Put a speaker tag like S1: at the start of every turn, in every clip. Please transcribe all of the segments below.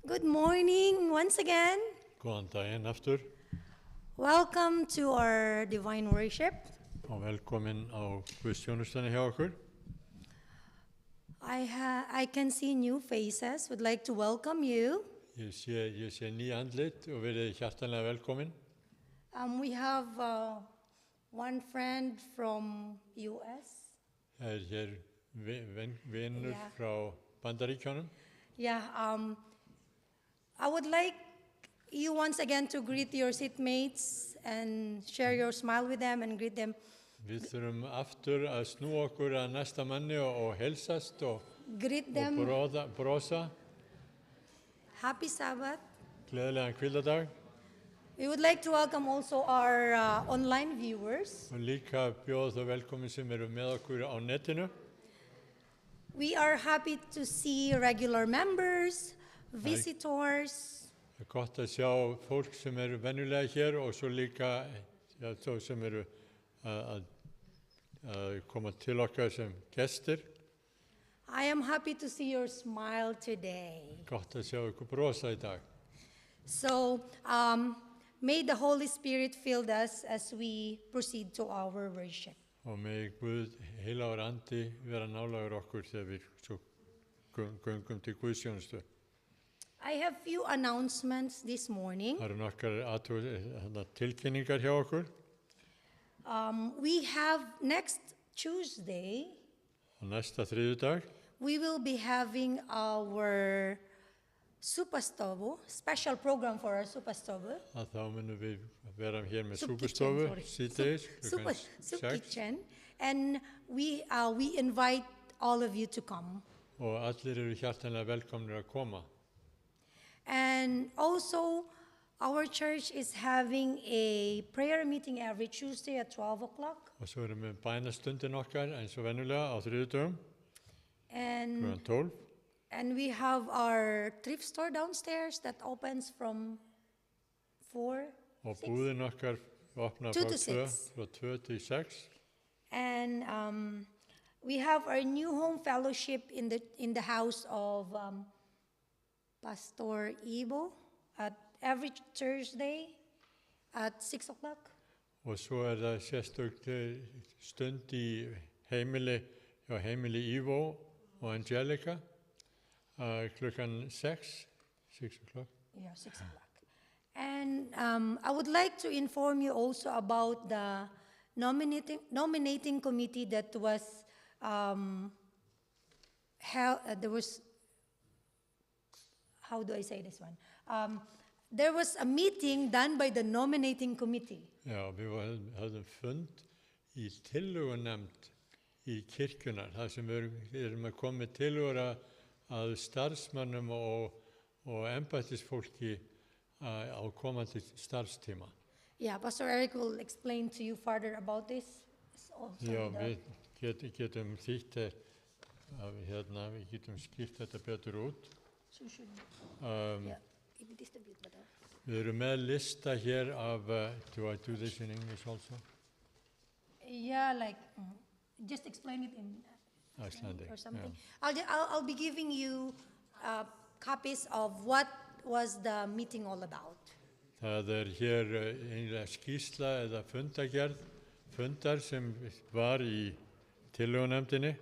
S1: Good morning once again.
S2: Góðan daginn aftur
S1: Welcome to our divine worship.
S2: og velkomin á Guðstjónustuna hjá okkur.
S1: I can see new faces. Would like to welcome you.
S2: Ég sé ný andlit og verið hjartanlega velkomin.
S1: We have one friend from US.
S2: Það hér vinur
S1: Yeah.
S2: frá Bandaríkjunum.
S1: Yeah. I would like you once again to greet your seatmates and share your smile with them and greet them.
S2: Við þurfum aftur að snúa okkur að næsta manni og helsast og
S1: Greet them.
S2: brosa.
S1: Happy Sabbath.
S2: Gleðilegan hvíldardag
S1: We would like to welcome also our online viewers.
S2: og líka bjóða þau velkomin sem eru með okkur á netinu.
S1: We are happy to see regular members, visitors,
S2: Það er gott að sjá fólk sem eru venjulega hér og svo líka þau sem eru að koma til okkar sem gestir.
S1: I am happy to see your smile today.
S2: Gott að sjá ykkur brosa í dag.
S1: So, may the Holy Spirit fill us as we proceed to our worship.
S2: Og með Guð heilagur andi vera nálægur okkur þegar við svo göngum til Guðsjónustu.
S1: I have few announcements this morning.
S2: Það eru nokkar tilkynningar hjá okkur.
S1: We have next Tuesday,
S2: Á næsta þriðjudag
S1: we will be having our Superstovu, special program for our Superstovu.
S2: að þá munum við vera hér með
S1: Soup
S2: súpustofu
S1: kitchen,
S2: síðdegis
S1: Soup
S2: 6
S1: kitchen, and we invite all of you to come.
S2: og allir eru hjartanlega velkomnir að koma.
S1: And also, our church is having a prayer meeting every Tuesday at 12 o'clock.
S2: Og svo erum við bænastundin okkar eins og venjulega á þriðjudögum
S1: And,
S2: klukkan 12.
S1: and we have our thrift store downstairs that opens from 4,
S2: Og
S1: 6.
S2: búðin okkar opnar
S1: 2 to
S2: frá 2 til 6.
S1: And we have our new home fellowship in the house of Pastor Ibo at every Thursday at 6 o'clock.
S2: Og svo það sérstök stund í hjá heimili Ivo og Angelica klukkan 6 o'clock.
S1: Yeah, 6 o'clock. And I would like to inform you also about the nominating committee that was held. There was, how do I say this one? There was a meeting done by the nominating committee.
S2: Já, við höfðum fund í tillögunefnd í kirkjunar, þar sem við erum að koma með tillögur að starfsmönnum og embættisfólki á komandi starfstíma.
S1: Yeah, Pastor Eric will explain to you further about this. It's also
S2: Já,
S1: the-
S2: við getum þýtt við getum skipt þetta betur út.
S1: So should,
S2: Um,
S1: yeah, it distribute better.
S2: Við erum með lista hér af, do I do this in English also?
S1: Yeah, like just explain it in
S2: Icelandic,
S1: or something.
S2: yeah.
S1: I'll be giving you copies of what was the meeting all about.
S2: Það hér einlega skýrsla eða fundar sem var í tillögunefndinni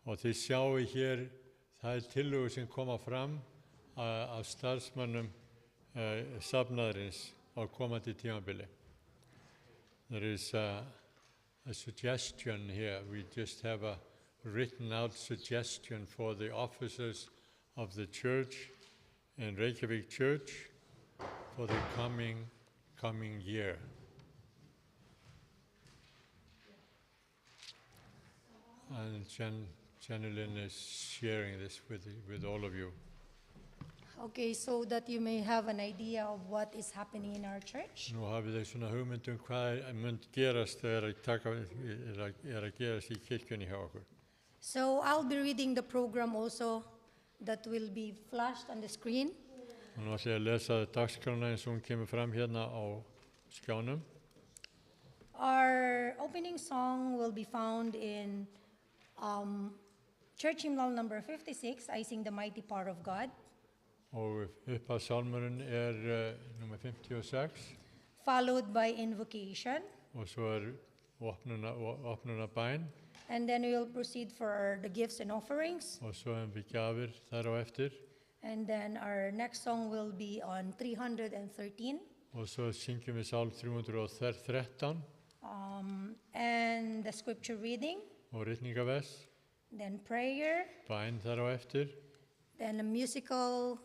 S2: og þið sjáu hér það tillögur sem koma fram af starfsmönnum safnaðarins á komandi tímabili. There is a suggestion here. We just have a written out suggestion for the officers of the church and Reykjavik Church for the coming year. And Janelin is sharing this with all of you.
S1: Okay, so that you may have an idea of what is happening in our church.
S2: Nú hafið þið svona hugmynd hvað mun gerast þegar að gerast í kirkjunni hjá okkur.
S1: So I'll be reading the program also that will be flashed on the screen.
S2: Og nú ætla ég að lesa dagskrána eins og hún kemur fram hérna á skjánum.
S1: Our opening song will be found in church hymnal number 56, I Sing the Mighty Power of God.
S2: Og upphafssálmurinn nummer 56
S1: followed by invocation,
S2: og svo opnunarbæn
S1: and then we will proceed for the gifts and offerings.
S2: og svo við gjafir þar á eftir
S1: And then our next song will be on 313.
S2: og svo syngjum við sál 313
S1: And the scripture reading,
S2: og ritningavers,
S1: then prayer,
S2: bæn þar á eftir
S1: then a musical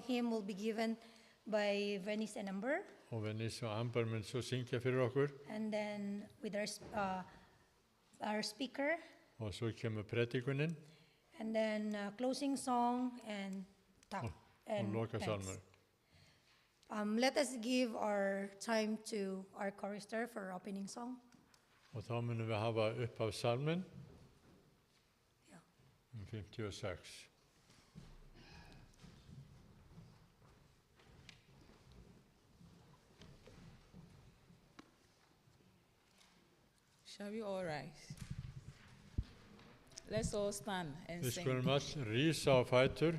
S1: hymn will be given by Venice and Amber.
S2: og Venice og Amber mun svo syngja fyrir okkur
S1: And then with our speaker,
S2: og svo kemur predikunin
S1: and then closing song and
S2: og
S1: and
S2: lokasálmur.
S1: thanks. Let us give our time to our chorister for opening song.
S2: Og þá munum við hafa upphafssálminn
S1: Yeah.
S2: 56.
S3: Shall we all rise? Let's all stand and
S2: Við
S3: sing.
S2: skulum öll rísa á fætur.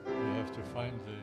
S2: You have to find the...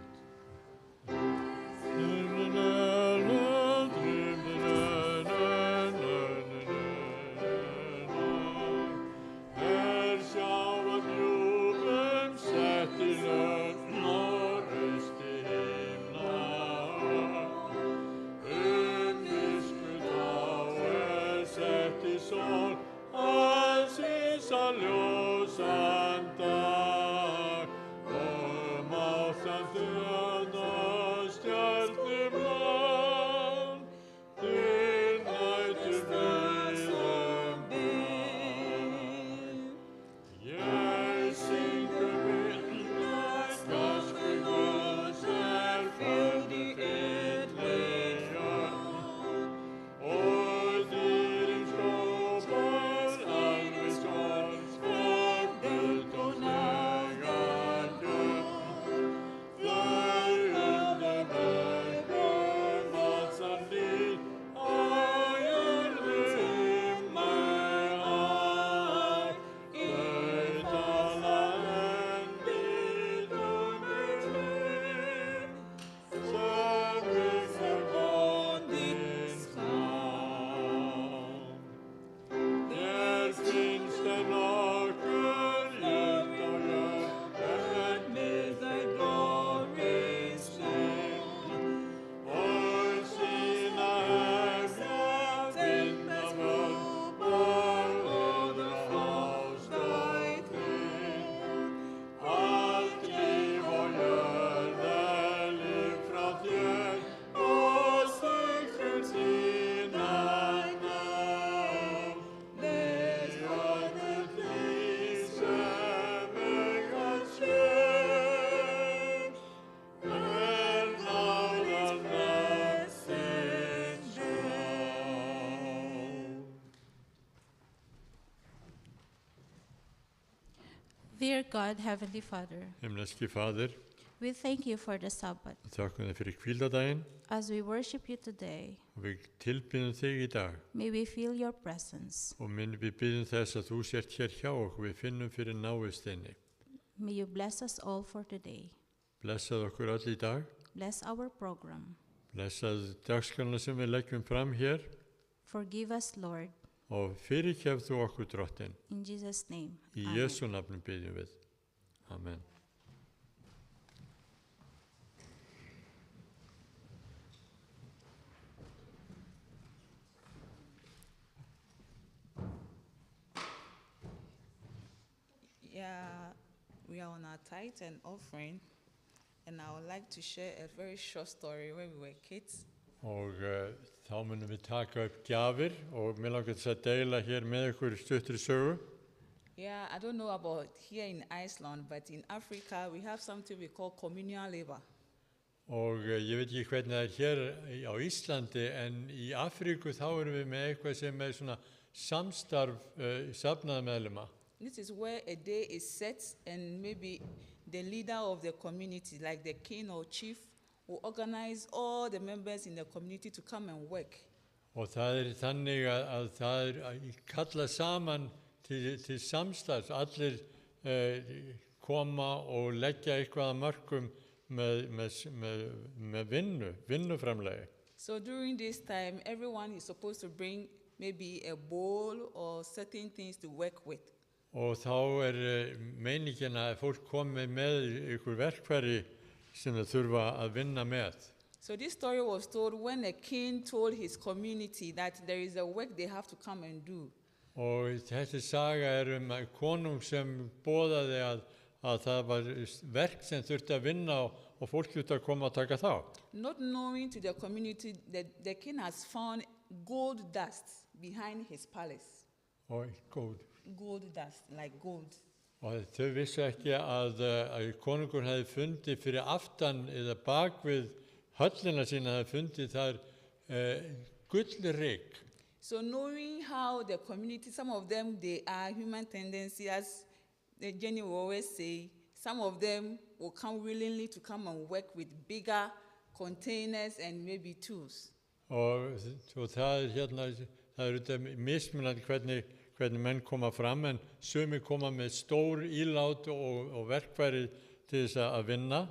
S4: Dear God, Heavenly Father,
S2: Himneski Fadir,
S4: we thank you for the Sabbath.
S2: þakkum þér fyrir hvíldardaginn
S4: As we worship you today,
S2: og við tilbyrjum þig í dag
S4: may we feel your presence.
S2: og við byggjum þess að þú sért hér hjá okkur, við finnum fyrir návistinni.
S4: May you bless us all for today.
S2: Blessað okkur öll í dag,
S4: Bless our program.
S2: blessað dagskránna sem við leggjum fram hér
S4: Forgive us, Lord.
S2: og fyrirgefðu þú okkur drottin.
S4: In Jesus' name.
S2: Í
S4: Amen.
S2: Jesu nafni byggjum við. Amen.
S3: Yeah, we are on our tithe and offering, and I would like to share a very short story when we were kids.
S2: Og þá munum við taka upp gjafir og mér langar þess að deila hér með ykkur stuttri sögu.
S3: Yeah, I don't know about here in Iceland, but in Africa we have something we call communal labor.
S2: Og ég veit ekki hvernig það hér á Íslandi, en í Afríku þá erum við með eitthvað sem svona samstarf safnaðarmeðlima.
S3: This is where a day is set, and maybe the leader of the community, like the king or chief, will organize all the members in the community to come and work.
S2: Og það þannig að það kalla saman til samstarfs, allir koma og leggja eitthvað að mörkum með vinnuframlegi.
S3: So during this time, everyone is supposed to bring maybe a bowl or certain things to work with.
S2: Og þá meiningin að fólk komi með ykkur verkfæri sem það þurfa að vinna með.
S3: So this story was told when a king told his community that there is a work they have to come and do.
S2: Og þessi saga að konung sem boðaði að það var verk sem þurfti að vinna og fólk þurfti að koma og taka þátt.
S3: Not knowing to the community that the king has found gold dust behind his palace.
S2: Og góð.
S3: Gold dust, like gold.
S2: Og þau vissu ekki að konungur hefði fundið fyrir aftan eða bak við höllina sína hefði fundið þar gullryk.
S3: So knowing how the community, some of them, they are human tendencies, as Jenny will always say, some of them will come willingly to come and work with bigger containers and maybe tools.
S2: Og það hérna, það þetta mismunandi hvernig menn koma fram, en sumi koma með stór ílát og verkfæri til þess að vinna.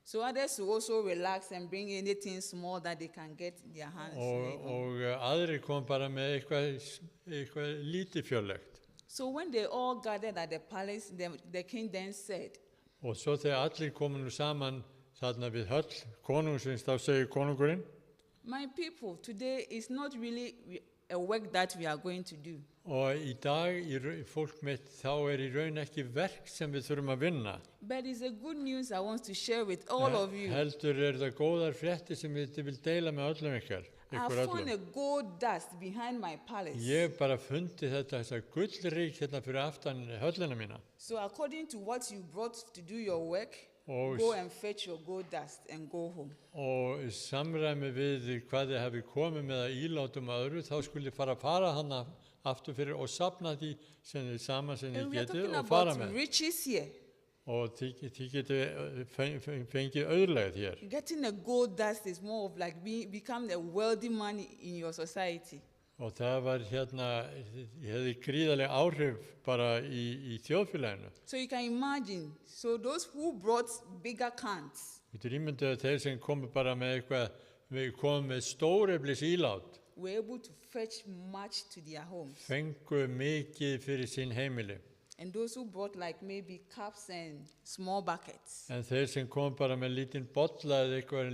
S3: So others will also relax and bring anything small that they can get their hands on.
S2: Og aðrir kom bara með eitthvað lítið fjörlegt.
S3: So when they all gathered at the palace, the king then said,
S2: Og svo þegar allir komu nú saman þarna við höll konungsins, þá segir konungurinn,
S3: my people, today is not really a work that we are going to do.
S2: og í dag, fólk mitt, þá í raun ekki verk sem við þurfum að vinna.
S3: But it's a good news I want to share with all of you.
S2: Heldur það góðar fréttir sem við vil deila með öllum ykkur
S3: I found
S2: öllum.
S3: a gold dust behind my palace.
S2: Ég bara fundi þessa gullrík hérna fyrir aftan höllina mína.
S3: So according to what you brought to do your work,
S2: Og
S3: go and fetch your gold dust and go home.
S2: Og í samræmi við hvað þið hafi komið með að ílátum öðru, þá skulle fara hana aftur fyrir og safna því sem þið saman sem
S3: And
S2: þið
S3: we are
S2: getið
S3: talking
S2: og fara
S3: about
S2: með.
S3: riches here.
S2: Og þið getið fengið auðlegð hér.
S3: Getting a gold dust is more of like become a wealthy man in your society.
S2: Og það var hérna, ég hefði gríðarleg áhrif bara í þjóðfélaginu.
S3: So you can imagine, so those who brought bigger cans
S2: Þú ímynduðu að þeir sem komu bara með eitthvað, við komum með stóreflis ílát,
S3: were able to fetch much to their homes.
S2: fengu mikið fyrir sín heimili.
S3: And those who brought like maybe cups and small buckets
S2: En þeir sem kom bara með lítinn bolla eða eitthvað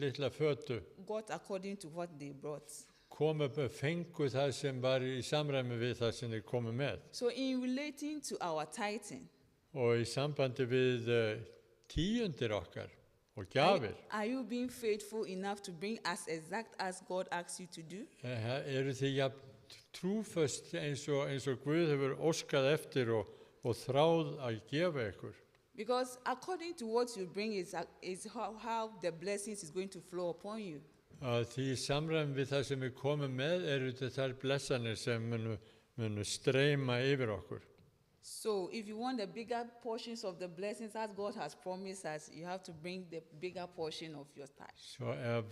S2: litla fötu,
S3: got according to what they brought.
S2: fengu það sem var í samræmi við það sem þeir komu með.
S3: So in relating to our tithing,
S2: Og í sambandi við tíundir okkar og gjafir,
S3: are you being faithful enough to bring as exact as God asks you to do?
S2: eru þið jafn trúföst eins og Guð hefur óskað eftir og þráð að gefa ykkur.
S3: Because according to what you bring is how the blessings is going to flow upon you.
S2: Því samræmi við það sem við komum með eru þessar blessanir sem munu streyma yfir okkur.
S3: So if you want the bigger portions of the blessings as God has promised us, you have to bring the bigger portion of your tithe.
S2: Svo ef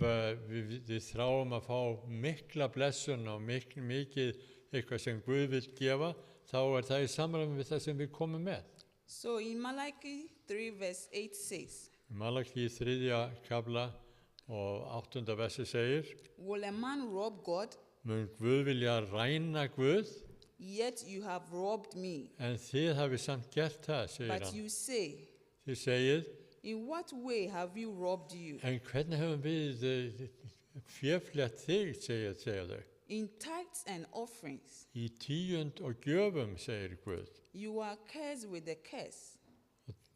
S2: við þráum að fá mikla blessun og mikið eitthvað sem Guð vil gefa, þá það í samræmi við það sem við komum með.
S3: So in Malachi 3 verse 8 says,
S2: Malaki 3. kafla og 8. versi segir,
S3: will a man rob God?
S2: mun Guð vilja ræna Guð,
S3: Yet you have robbed me.
S2: en þið hafið samt gert það, segir
S3: But
S2: hann.
S3: you say,
S2: Þið segið,
S3: in what way have we robbed you?
S2: en hvernig höfum við féflétt þig, segja þau.
S3: In tithes and offerings,
S2: Í tíund og gjöfum, segir Guð.
S3: you are cursed with a curse,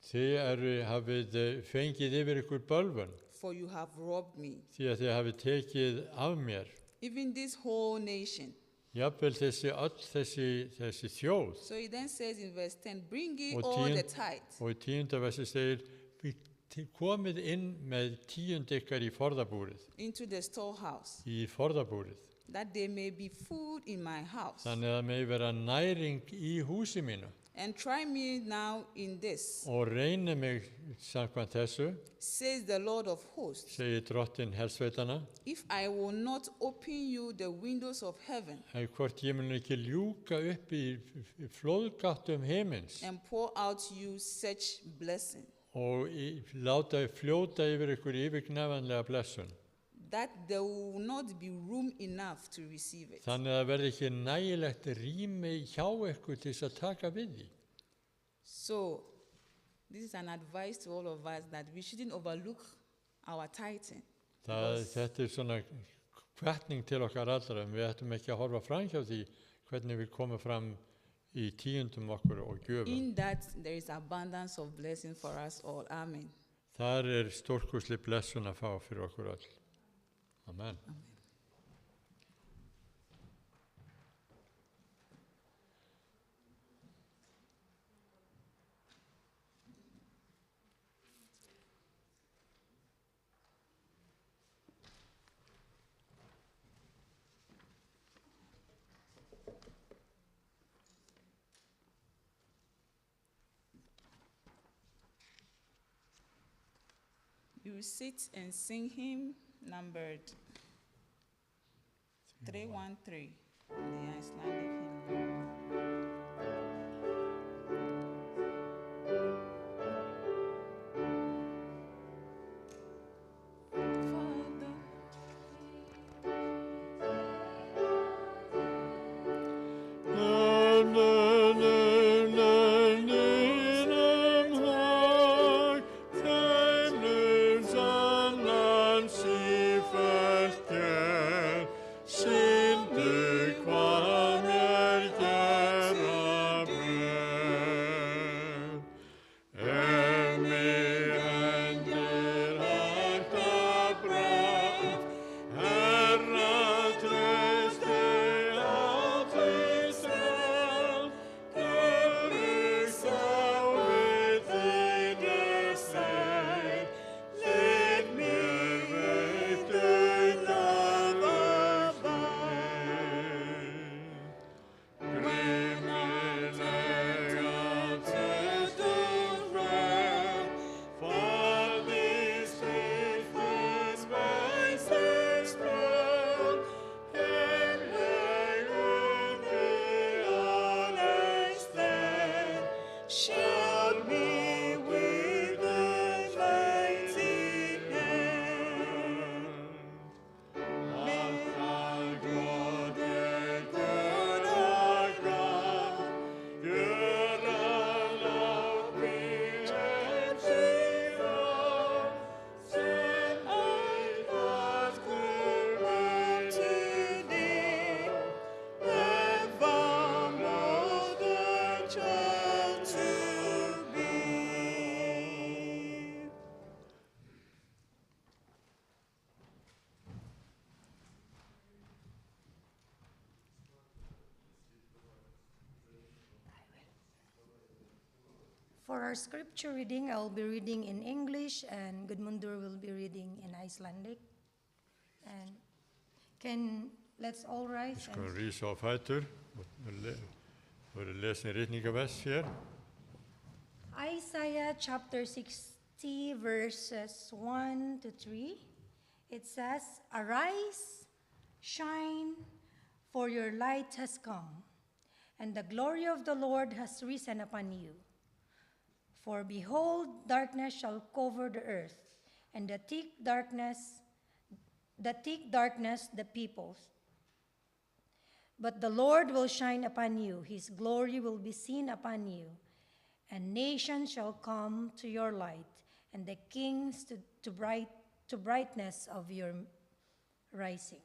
S2: Þið hafið fengið yfir ykkur bölvun,
S3: for you have robbed me.
S2: því að þið hafið tekið af mér.
S3: Even this whole nation.
S2: Jafnvel þessi þjóð.
S3: So he then says in verse 10, bring ye
S2: Og
S3: all the tithes
S2: Og í 10. versi segir, komið inn með tíund ykkar í forðabúrið,
S3: into the storehouse,
S2: í forðabúrið.
S3: that there may be food in my house.
S2: Þannig að megi vera næring í húsi mínu.
S3: and try me now in this,
S2: og reyni mig samkvæmt þessu,
S3: says the Lord of hosts,
S2: segir drottin hersveitana,
S3: if I will not open you the windows of heaven
S2: hvort ég mun ekki ljúka upp í flóðgáttum himins
S3: and pour out you such blessing,
S2: og láta fljóta yfir ykkur yfirgnæfanlega blessun.
S3: that there will not be room enough to receive it.
S2: Þannig að það verði ekki nægilegt rými hjá ykkur til þess að taka við því.
S3: So, this is an advice to all of us that we shouldn't overlook our tithing.
S2: Þetta svona hvatning til okkar allra, en við ættum ekki að horfa fram hjá því hvernig við komum fram í tíundum okkur og gjöfum.
S3: In that, there is abundance of blessing for us all. Amen.
S2: Þar stórkostleg blessun að fá fyrir okkur öll. Amen.
S3: You sit and sing hymn numbered 313, the Icelandic hymn.
S1: For our scripture reading, I will be reading in English and Gudmundur will be reading in Icelandic. And let's all rise.
S2: Við skulum rísa á fætur og verður lesin ritningavers hér.
S1: Isaiah chapter 60 verses 1 to 3. It says, "Arise, shine, for your light has come, and the glory of the Lord has risen upon you. For behold, darkness shall cover the earth, and the thick darkness the peoples. But the Lord will shine upon you, his glory will be seen upon you, and nations shall come to your light, and the kings to brightness of your rising."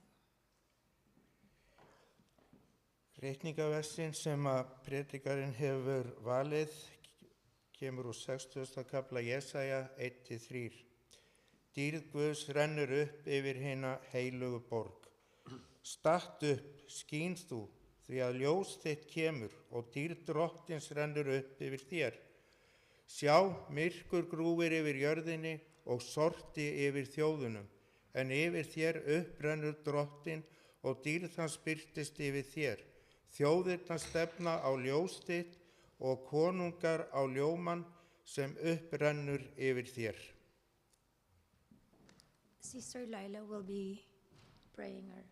S5: Ritningaversin sem að predikarinn hefur valið kemur úr 60. kafla Jesaja 1-3. Dýrð Guðs rennur upp yfir hina heilugu borg. Statt upp, skín þú, því að ljós þitt kemur og dýrð drottins rennur upp yfir þér. Sjá, myrkur grúfir yfir jörðinni og sorti yfir þjóðunum, en yfir þér upprennur drottin og dýrð hans birtist yfir þér. Þjóðirnar stefna á ljós þitt og konungar á ljóman sem upprennur yfir þér.
S1: Sister Lila will be praying her.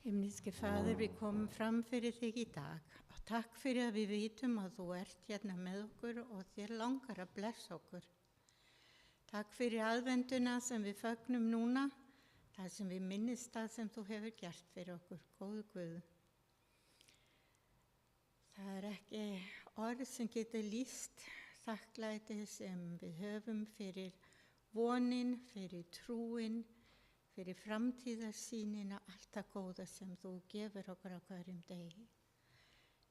S6: Himneske Fader, við komum fram fyrir þig í dag og takk fyrir að við vitum að þú ert hérna með okkur og þér langar að blessa okkur. Takk fyrir aðvenduna sem við fögnum núna, það sem við minnist það sem þú hefur gert fyrir okkur, góðu Guð. Það er ekki orð sem getur lýst þakklæti sem við höfum fyrir vonin, fyrir trúin, fyrir framtíðarsýnina, allt það góða sem þú gefur okkur á hverjum degi.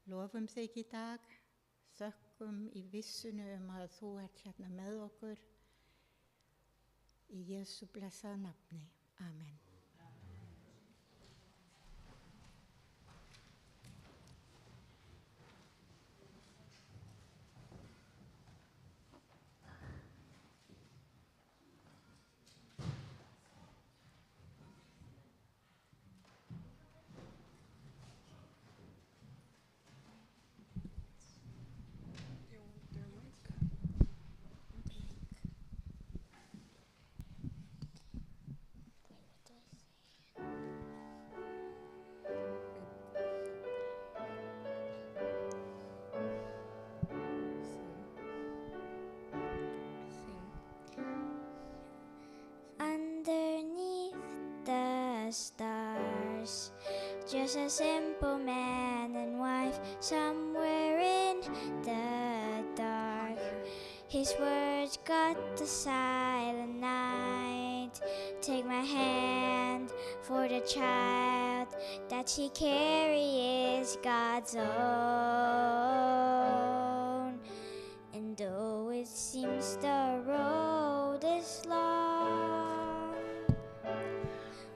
S6: Lofum þig í dag, þökkum í vissunu að þú ert hérna með okkur. Í Jesú blessaða nafni. Amen.
S7: Underneath the stars, just a simple man and wife, somewhere in the dark. His words got the silent night. Take my hand, for the child that she carries God's own. And though it seems the road is long,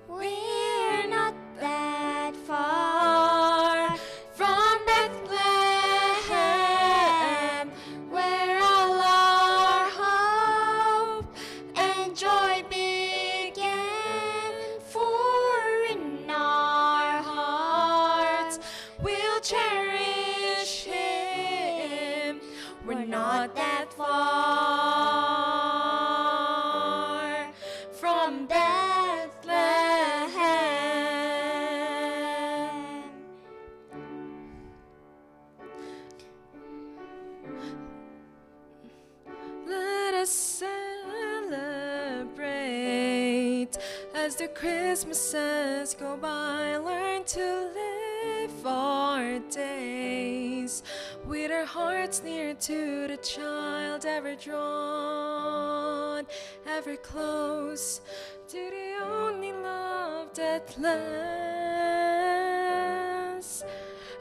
S7: we're not that far from Bethlehem, where all our hope and joy began. For in our hearts we'll cherish Him. We're not that far from Bethlehem.
S8: Let us celebrate as the Christmases go by. Learn to live our days with our hearts near to the child, ever drawn, ever close to the only love that lasts.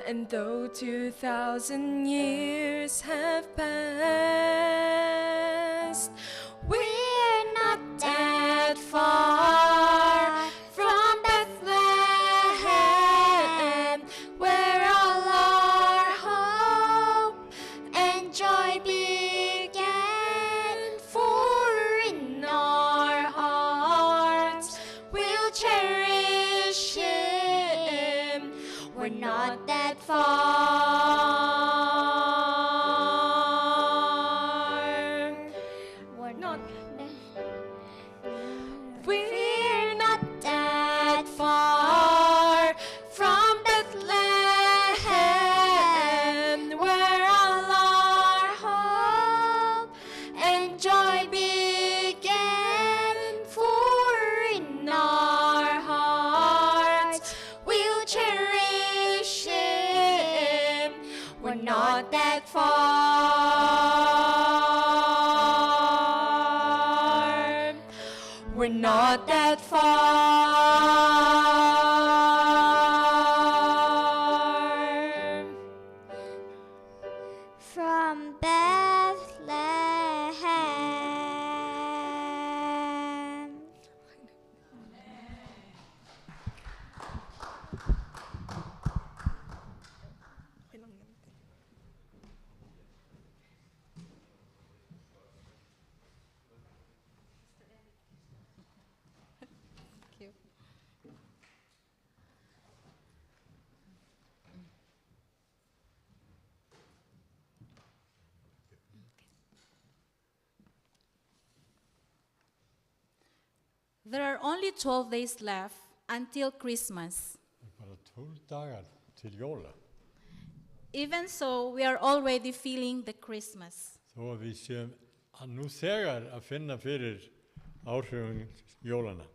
S8: And though 2,000 years have passed,
S7: We're not that far from Bethlehem, where all our hope and joy began. For in our hearts we'll cherish Him. We're not that far. We're not. We're not that far from Bethlehem, where all our hope and joy began. For in our hearts we'll cherish Him. We're not that far. We're not that far from Bethlehem.
S4: There are only 12 days left until Christmas.
S2: Bara 12 dagar til jóla.
S4: Even so, we are already feeling the Christmas.
S2: Þó að við séum að nú þegar að finna fyrir áhrifum jólana.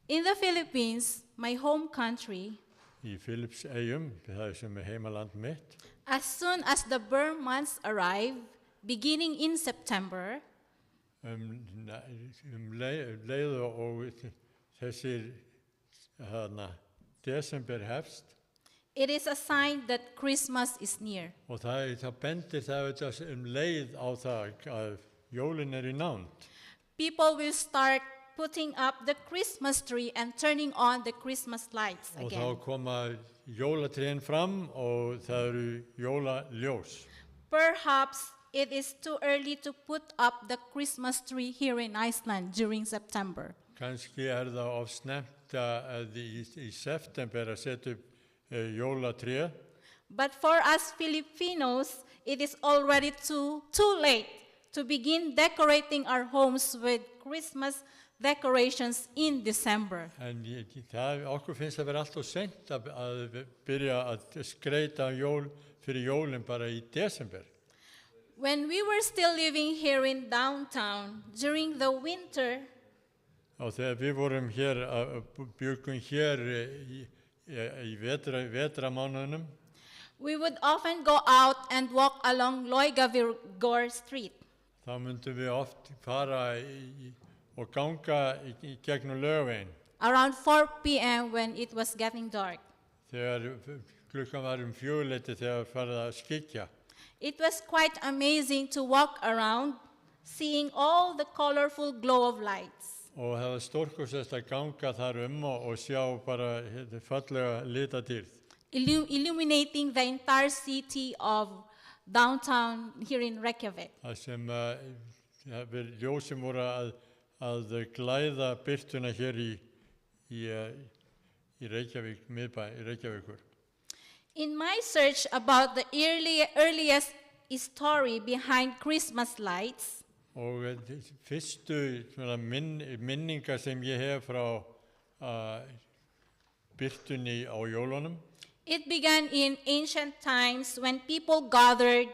S4: In the Philippines, my home country,
S2: Í Filippseyjum, það sem heimaland mitt,
S4: as soon as the burn months arrive, beginning in September,
S2: leið og þessir desember hefst,
S4: it is a sign that Christmas is near.
S2: og það bendir það auðvitað leið á það að jólin í nánd.
S4: People will start putting up the Christmas tree and turning on the Christmas lights
S2: Og þá
S4: again.
S2: koma jólatrén fram og það eru jólaljós.
S4: Perhaps it is too early to put up the Christmas tree here in Iceland during September.
S2: Kannski það of snemmt að í september að setja upp jólatré,
S4: But for us Filipinos, it is already too late to begin decorating our homes with Christmas decorations in December.
S2: en okkur finnst það vera allt of sent að byrja að skreita fyrir jólin bara í desember.
S4: When we were still living here in downtown during the winter,
S2: Og þegar við vorum bjöggum hér í vetramánuðunum,
S4: we would often go out and walk along Loigavigor Street.
S2: þá myndum við oft fara og ganga í gegnum Laugaveginn.
S4: Around 4 p.m. when it was getting dark.
S2: Þegar klukkan var 4 þegar farið að skyggja.
S4: It was quite amazing to walk around, seeing all the colorful glow of lights.
S2: Og það var stórkostlegt að ganga þar og sjá bara fallega litadýrð.
S4: Illuminating the entire city of downtown here in Reykjavik.
S2: Það sem ljósin voru að glæða birtuna hér í Reykjavík, miðbæ í Reykjavíkur.
S4: In my search about the earliest story behind Christmas lights,
S2: Og fyrstu minningar sem ég hef frá birtunni á jólunum,
S4: it began in ancient times when people gathered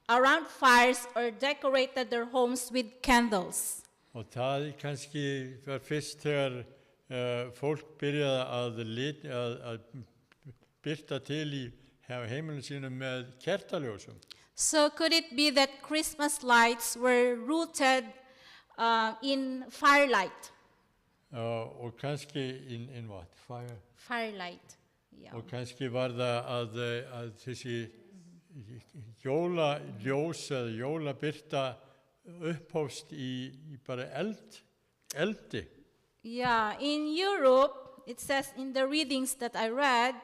S4: around fires or decorated their homes with candles.
S2: og það kannski var fyrst þegar fólk byrjaði að birta til í heimilinu sínum með kertaljósum.
S4: So could it be that Christmas lights were rooted in firelight?
S2: Og kannski in what? Fire.
S4: Firelight, yeah.
S2: Og kannski var það að þessi jólaljós eða jólabirta upphófst í bara eldi.
S4: Yeah, in Europe, it says in the readings that I read,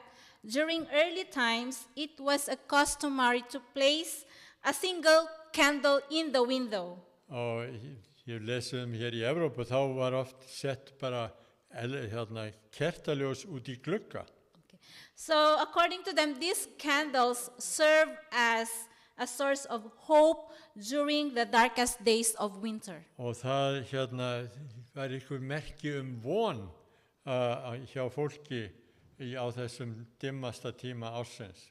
S4: during early times, it was a customary to place a single candle in the window.
S2: Og ég lesið hér í Evrópu, þá var oft sett bara kertaljós út í glugga.
S4: So according to them, these candles serve as a source of hope during the darkest days of winter.
S2: Og það var ykkur merki von hjá fólki á þessum dimmasta tíma ársins.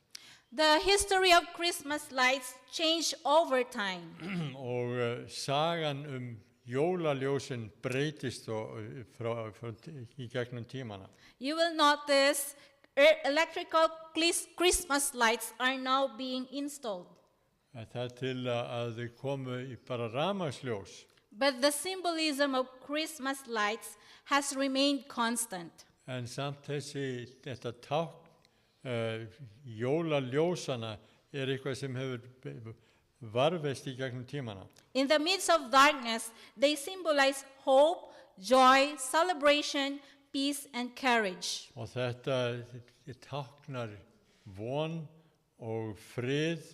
S4: The history of Christmas lights changed over time.
S2: Og sagan jólaljósin breytist í gegnum tímana.
S4: You will notice electrical Christmas lights are now being installed.
S2: Það til að þau komu í bara rafmagnsljós.
S4: But the symbolism of Christmas lights has remained constant.
S2: En samt þetta tákn jólaljósana eitthvað sem hefur varðveist í gegnum tímana.
S4: In the midst of darkness, they symbolize hope, joy, celebration, peace, and courage.
S2: Og þetta táknar von og frið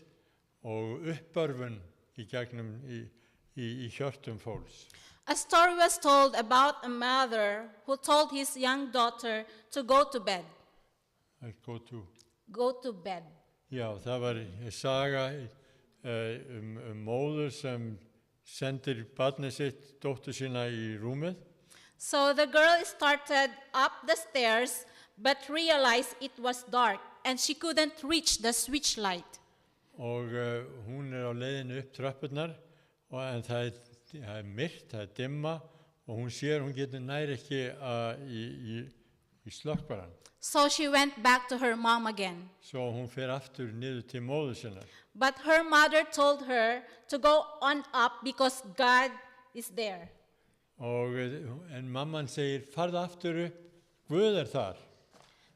S2: og uppörfun í gegnum í hjörtum fólks.
S4: A story was told about a mother who told his young daughter to go to bed. Go to bed.
S2: Já, það var saga móður sem sendir barnið sitt, dóttur sína í rúmið.
S4: So the girl started up the stairs, but realized it was dark and she couldn't reach the switch light.
S2: Og hún á leiðinu upp tröppurnar, en það er myrkt, það er dimma, og hún sér hún getur nær ekki í slökkvaran.
S4: So she went back to her mom again.
S2: Svo hún fer aftur niður til móður sinnar.
S4: But her mother told her to go on up because God is there.
S2: En mamman segir, farðu aftur upp, Guð þar.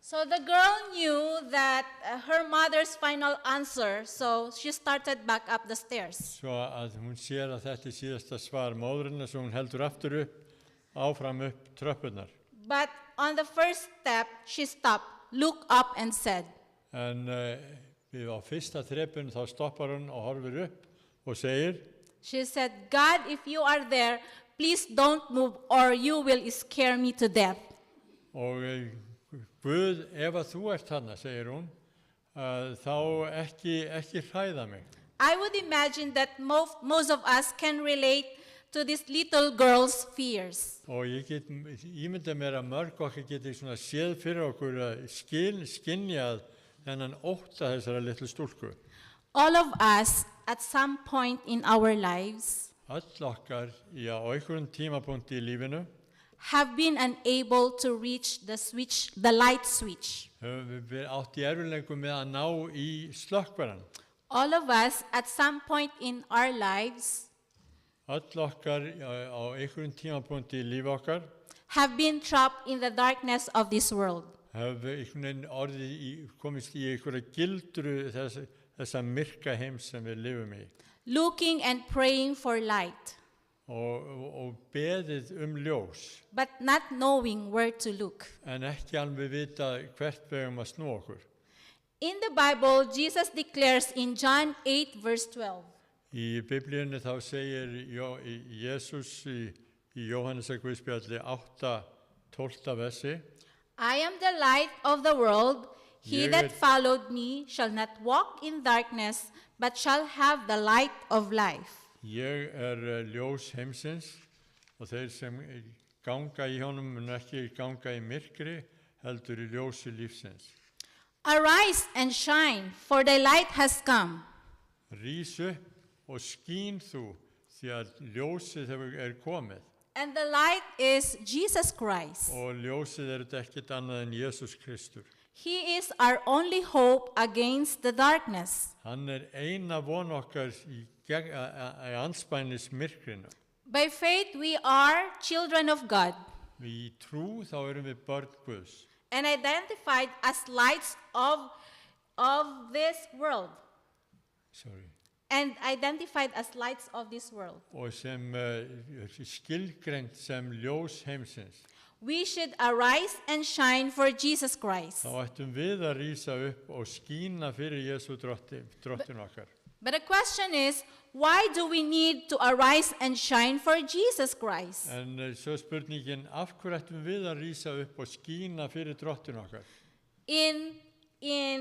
S4: So the girl knew that her mother's final answer, so she started back up the stairs.
S2: Svo að hún sér að þetta síðasta svar móðurinnar, svo hún heldur aftur upp, áfram upp tröppurnar.
S4: But on the first step, she stopped, looked up and said,
S2: En við á fyrsta þrepun þá stoppar hún og horfir upp og segir,
S4: she said, God, if you are there, please don't move or you will scare me to death.
S2: Og Guð, ef að þú ert þarna, segir hún, þá ekki hræða mig.
S4: I would imagine that most of us can relate to this little girl's fears.
S2: Og ég get ímyndað mér að mörg okkar geti svona séð fyrir okkur að skynjað þennan ótta þessara litlu stúlku.
S4: All of us at some point in our lives
S2: Öll okkar á einhverjum tímapunkti í lífinu
S4: have been unable to reach the light switch.
S2: höfum við átt í erfiðleikum með að ná í slökkvaran.
S4: All of us at some point in our lives
S2: Öll okkar á einhverjum tímapunkti í lífi okkar
S4: have been trapped in the darkness of this world.
S2: höfum einhvern veginn komist í einhverja gildru þessa myrka heims sem við lifum í.
S4: Looking and praying for light,
S2: Og beðið ljós,
S4: but not knowing where to look.
S2: en ekki alveg vita hvert við eigum að snúa okkur.
S4: In the Bible, Jesus declares in John 8, verse 12,
S2: Í Biblíunni þá segir Jesús í Jóhannesarguðspjalli 8:12 versi,
S4: I am the light of the world. He
S2: Ég
S4: that
S2: er-
S4: followed me shall not walk in darkness, but shall have the light of life.
S2: Ég ljós heimsins og þeir sem ganga í honum mun ekki ganga í myrkri, heldur í ljósi lífsins.
S4: Arise and shine, for thy light has come.
S2: Rís upp og skín þú, því að ljósið komið.
S4: And the light is Jesus Christ.
S2: Og ljósið þetta ekkert annað en Jesús Kristur.
S4: He is our only hope against the darkness.
S2: Hann eina von okkar í anspænis myrkrinu.
S4: By faith, we are children of God
S2: Í trú þá erum við börn Guðs
S4: and identified as lights of this world.
S2: og sem skilgreint sem ljós heimsins.
S4: We should arise and shine for Jesus Christ.
S2: Þá ættum við að rísa upp og skína fyrir Jesú drottin okkar.
S4: But the question is, why do we need to arise and shine for Jesus Christ?
S2: En svo spurningin, af hverju ættum við að rísa upp og skína fyrir drottin okkar?
S4: In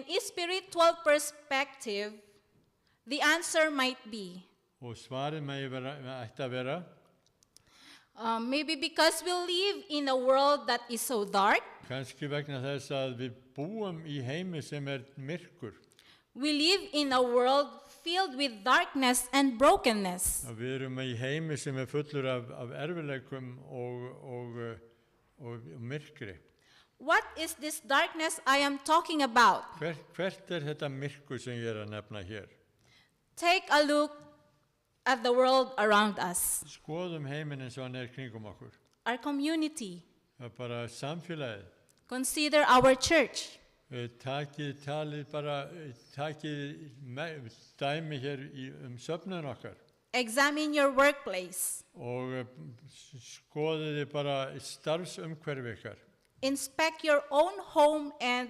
S4: a spiritual perspective, the answer might be,
S2: Og svarið ætti að vera,
S4: maybe because we live in a world that is so dark.
S2: kannski vegna þess að við búum í heimi sem myrkur.
S4: We live in a world filled with darkness and brokenness.
S2: Og við erum í heimi sem fullur af erfiðleikum og myrkri.
S4: What is this darkness I am talking about?
S2: Hvert þetta myrkur sem ég að nefna hér?
S4: Take a look at the world around us,
S2: Skoðum heiminn eins og hann kringum okkur.
S4: our community.
S2: Það bara samfélagið.
S4: Consider our church.
S2: Takið dæmi hér söfnun okkar.
S4: Examine your workplace.
S2: Og skoðið bara starfsumhverfi ykkar.
S4: Inspect your own home and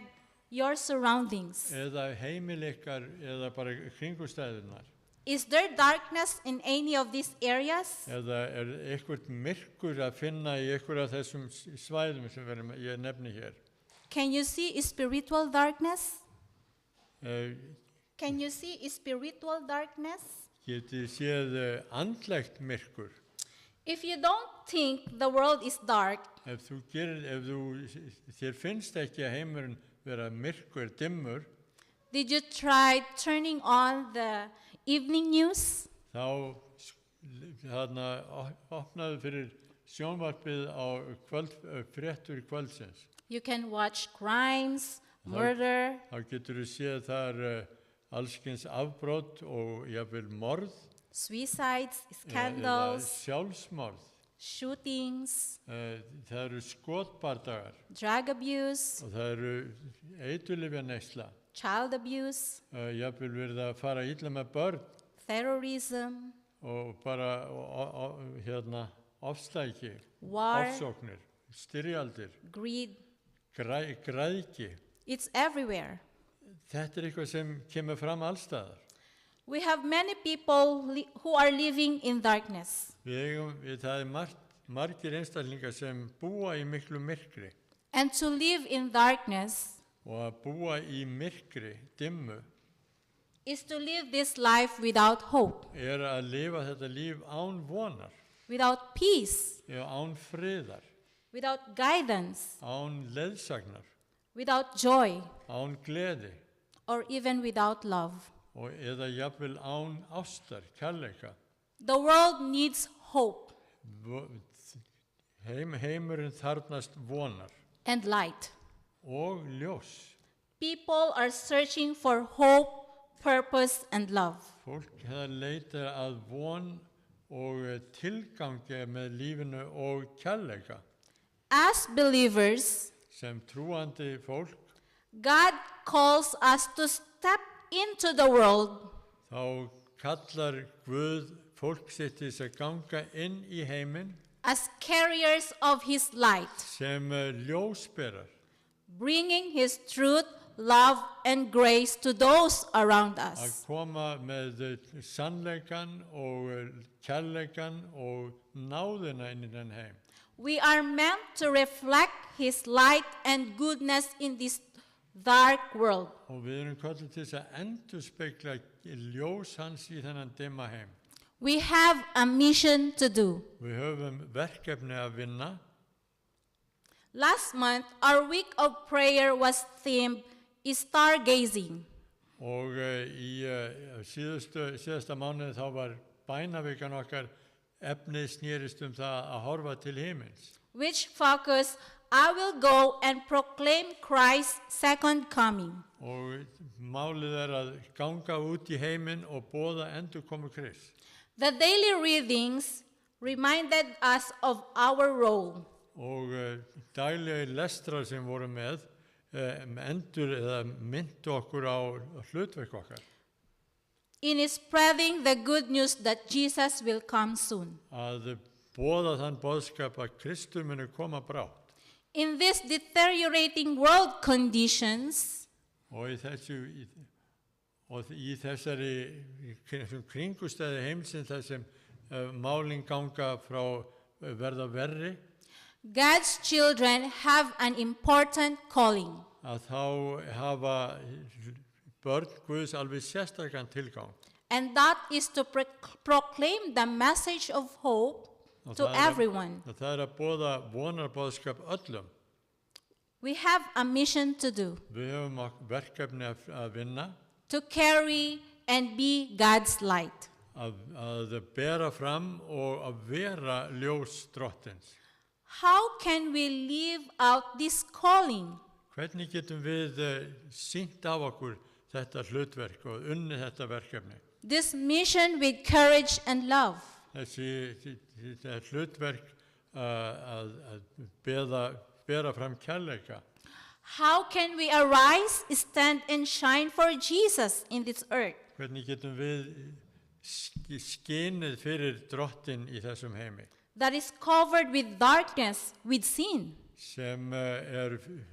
S4: your surroundings.
S2: Eða heimili ykkar eða bara kringumstæðurnar.
S4: Is there darkness in any of these areas?
S2: Eða eitthvað myrkur að finna í eitthvað af þessum svæðum sem ég nefni hér.
S4: Can you see spiritual darkness?
S2: Uh,
S4: Can you see spiritual darkness?
S2: Getið séð andlegt myrkur.
S4: If you don't think the world is dark,
S2: ef þér finnst ekki að heimurinn vera myrkur, dimmur,
S4: did you try turning on the evening news?
S2: þá þarna opnaðu fyrir sjónvarpið á fréttur kvöldsins.
S4: You can watch crimes, murder,
S2: Þá getur þú séð þar allskyns afbrot og jafnvel morð,
S4: suicides,
S2: eða
S4: scandals,
S2: sjálfsmorð.
S4: shootings,
S2: Það eru skotbardagar
S4: drug abuse,
S2: og það eru eiturlyfjaneysla.
S4: child abuse,
S2: Jafnvel verið að fara illa með börn
S4: terrorism,
S2: og bara ofstæki,
S4: war,
S2: ofsóknir, styrjaldir,
S4: greed.
S2: græðki.
S4: It's everywhere.
S2: Þetta eitthvað sem kemur fram allstaðar.
S4: We have many people who are living in darkness.
S2: Það margir einstaklingar sem búa í miklu myrkri
S4: And to live in darkness
S2: og að búa í myrkri, dimmu,
S4: is to live this life without hope,
S2: að lifa þetta líf án vonar,
S4: without peace,
S2: án friðar,
S4: without guidance,
S2: án leðsagnar,
S4: without joy,
S2: án gleði
S4: or even without love.
S2: eða jafnvel án ástar, kærleika.
S4: The world needs hope
S2: Heimurinn þarfnast vonar
S4: and light.
S2: og ljós.
S4: People are searching for hope, purpose, and love.
S2: Fólk leita að von og tilgangi með lífinu og kærleika.
S4: As believers,
S2: Sem trúandi fólk
S4: God calls us to step into the world
S2: þá kallar Guð fólk sitt til þess að ganga inn í heiminn
S4: as carriers of His light,
S2: sem ljósberar,
S4: bringing His truth, love, and grace to those around
S2: að
S4: us.
S2: koma með sannleikan og kærleikan og náðina inn í þennan heim.
S4: We are meant to reflect His light and goodness in this dark world.
S2: Og við erum kallað til þess að endurspegla ljós hans í þennan dimma heim.
S4: We have a mission to do.
S2: Við höfum verkefni að vinna.
S4: Last month, our week of prayer was themed stargazing.
S2: Og í síðasta mánuði þá var bænavikan okkar efnið snérist það að horfa til himins.
S4: Which focus, I will go and proclaim Christ's second coming.
S2: Og málið að ganga út í heiminn og boða endurkomu Krists.
S4: The daily readings reminded us of our role.
S2: Og daglegi lestrar sem voru með endur eða myndu okkur á hlutverk okkar.
S4: In spreading the good news that Jesus will come soon.
S2: Að boða þann boðskap að Kristur muni koma brátt.
S4: In these deteriorating world conditions,
S2: Og í þessari kringustæði heimsins þar sem málin ganga frá verða verri,
S4: God's children have an important calling.
S2: að þá hafa börn Guðs alveg sérstakann tilgang.
S4: And that is to proclaim the message of hope to everyone.
S2: Það að boða vonarboðskap öllum.
S4: We have a mission to do,
S2: Við höfum verkefni að vinna,
S4: to carry and be God's light.
S2: að bera fram og að vera ljós drottins.
S4: How can we live out this calling?
S2: Hvernig getum við sýnt af okkur þetta hlutverk og unnið þetta verkefni?
S4: This mission with courage and love.
S2: Þetta hlutverk að bera fram kærleika.
S4: How can we arise, stand and shine for Jesus in this earth?
S2: Hvernig getum við skinið fyrir drottin í þessum heimi?
S4: That is covered with darkness, with sin.
S2: Sem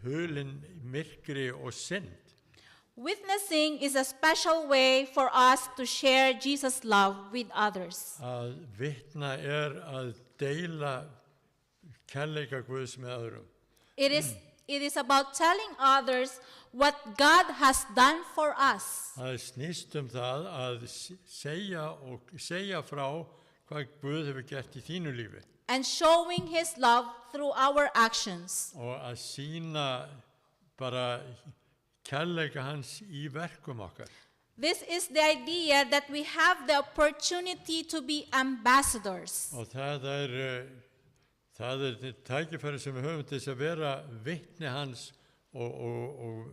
S2: hulin myrkri og synd.
S4: Witnessing is a special way for us to share Jesus' love with others.
S2: Að vitna að deila kærleika Guðs með öðrum.
S4: It is about telling others what God has done for us.
S2: Það snýst það að segja frá hvað Guð hefur gert í þínu lífi.
S4: and showing his love through our actions.
S2: og að sýna bara kærleika hans í verkum okkar.
S4: This is the idea that we have the opportunity to be ambassadors.
S2: Og það er tækifæri sem við höfum til þess að vera vitni hans og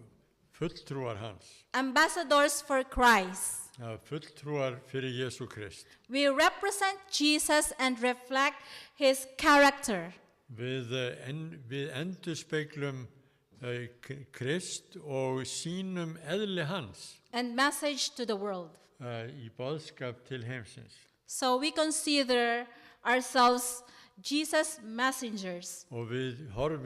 S2: fulltrúar hans.
S4: Ambassadors for Christ.
S2: Ja, fulltrúar fyrir Jesú Krist.
S4: We represent Jesus and reflect his character.
S2: Við endurspeglum Krist og sýnum eðli hans
S4: And message to the world.
S2: Í boðskap til heimsins.
S4: So we consider ourselves Jesus' messengers,
S2: Og við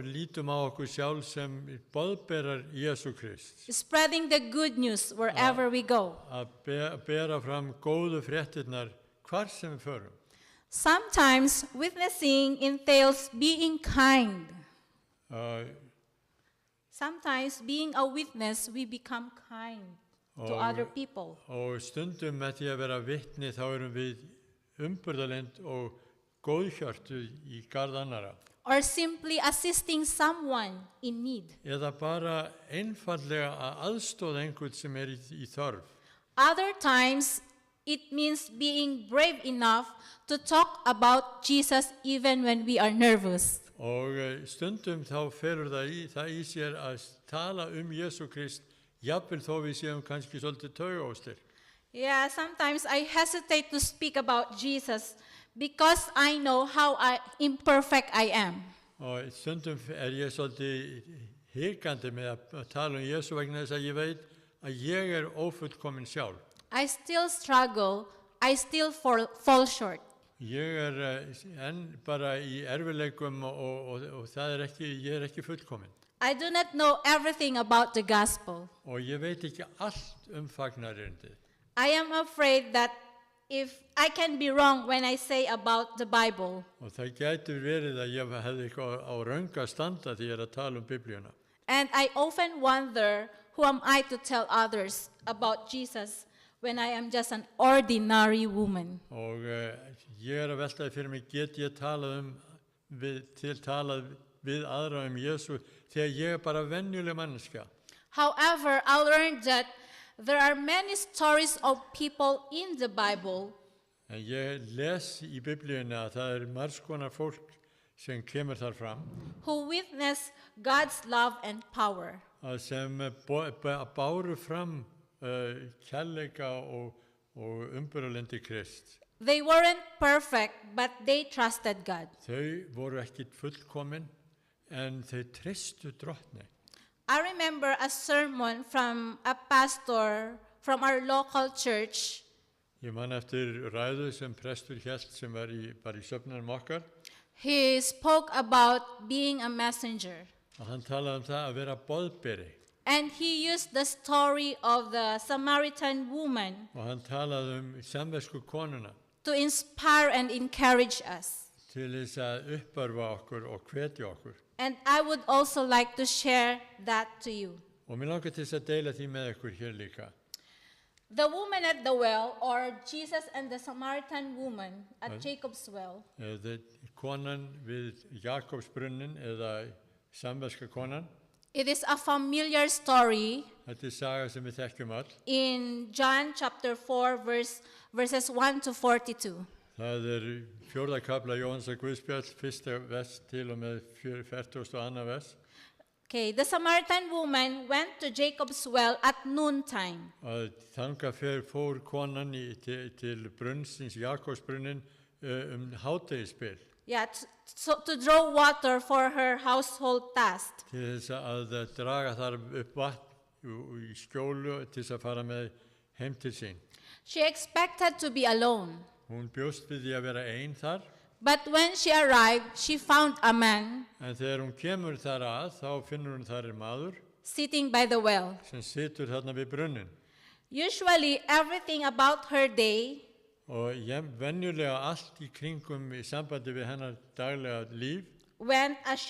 S2: lítum á okkur sjálf sem boðberar Jesú Krist.
S4: spreading the good news wherever we go.
S2: Að bera fram góðu fréttirnar hvar sem við förum.
S4: Sometimes witnessing entails being kind.
S2: Uh,
S4: Sometimes being a witness, we become kind to
S2: Og-
S4: other people.
S2: Og stundum með því að vera vitni þá erum við umburðarlynd og góðhjörtu í garð annara.
S4: Or simply assisting someone in need.
S2: Eða bara einfallega að aðstoða einhvern sem í þörf.
S4: Other times, it means being brave enough to talk about Jesus even when we are nervous.
S2: Og stundum þá felur það í sér að tala Jesú Krist, jafnvel þó við séum kannski svolítið taugaóstyrk.
S4: Yeah, sometimes I hesitate to speak about Jesus because I know how imperfect I am.
S2: Og stundum ég svolítið hikandi með að tala Jesú vegna þess að ég veit að ég ófullkomin sjálf.
S4: I still struggle, I still fall short.
S2: Ég enn bara í erfileikum og ég ekki fullkomin.
S4: I do not know everything about the gospel.
S2: Og ég veit ekki allt fagnarerindið.
S4: I am afraid that if I can be wrong when I say about the Bible,
S2: Og það gæti verið að ég hefði eitthvað á röngu að standa því ég að tala Biblíuna.
S4: and I often wonder, who am I to tell others about Jesus when I am just an ordinary woman?
S2: Og ég að veltaði fyrir mig, get ég talað við aðra Jesú þegar ég bara venjuleg manneskja.
S4: However, I learned that there are many stories of people in the Bible
S2: En ég les í Biblíuna að það margs konar fólk sem kemur þar fram,
S4: who witness God's love and power.
S2: að sem báru fram kærleika og umburðarlyndi Krist.
S4: They weren't perfect, but they trusted God.
S2: Þau voru ekkit fullkomin, en þau treystu Drottni.
S4: I remember a sermon from a pastor from our local church.
S2: Ég man eftir ræðu sem prestur hélt sem var bara í söfnunum okkar.
S4: He spoke about being a messenger.
S2: Og hann talaði það að vera boðberi.
S4: And he used the story of the Samaritan woman
S2: Og hann talaði samversku konuna
S4: to inspire and encourage us.
S2: til þess að uppörfa okkur og hvetja okkur.
S4: And I would also like to share that to you.
S2: Og mér langar til þess að deila því með ykkur hér líka.
S4: The woman at the well, or Jesus and the Samaritan woman at Jacob's well,
S2: Konan við Jakobsbrunnin eða samverska konan.
S4: it is a familiar story
S2: Þetta saga sem við þekkjum all.
S4: in John chapter 4, verses 1 to 42.
S2: Það 4. kafla Jóhannsar Guðspjall, 1. vers til og með 42. vers.
S4: Okay, the Samaritan woman went to Jacob's well at noontime.
S2: Að þangað fór konan til brunnsins, Jakobsbrunnin, hádegisbil.
S4: Yeah, to draw water for her household task.
S2: Til þess að draga þar upp vatn í skjólu til þess að fara með heim til sín.
S4: She expected to be alone.
S2: Hún bjóst við því að vera ein þar.
S4: But when she arrived, she found a man
S2: En þegar hún kemur þar þá finnur hún þar maður
S4: sitting by the well.
S2: sem situr þarna við brunnin.
S4: Usually, everything about her day
S2: Og venjulega allt í kringum í sambandi við hennar daglega líf
S4: went as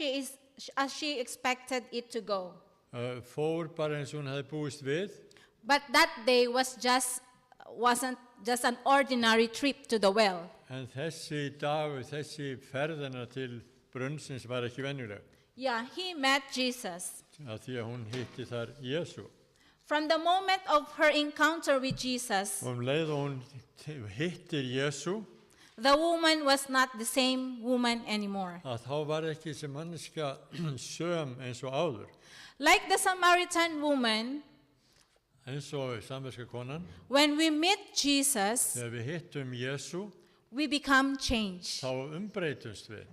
S4: she expected it to go.
S2: fór bara eins og hún hefði búist við.
S4: But that day was just wasn't just an ordinary trip to the well.
S2: En þessi dagur, þessi ferðina til brunnsins var ekki venjuleg.
S4: Yeah, he met Jesus.
S2: Af því að hún hitti þar Jésu.
S4: From the moment of her encounter with Jesus,
S2: Og leið og hún hittir Jésu,
S4: the woman was not the same woman anymore.
S2: að þá var ekki þessi manneska söm eins og áður.
S4: Like the Samaritan woman,
S2: Eins og samverska konan,
S4: when we meet Jesus,
S2: þegar við hittum Jésu,
S4: we become changed.
S2: þá umbreytumst við.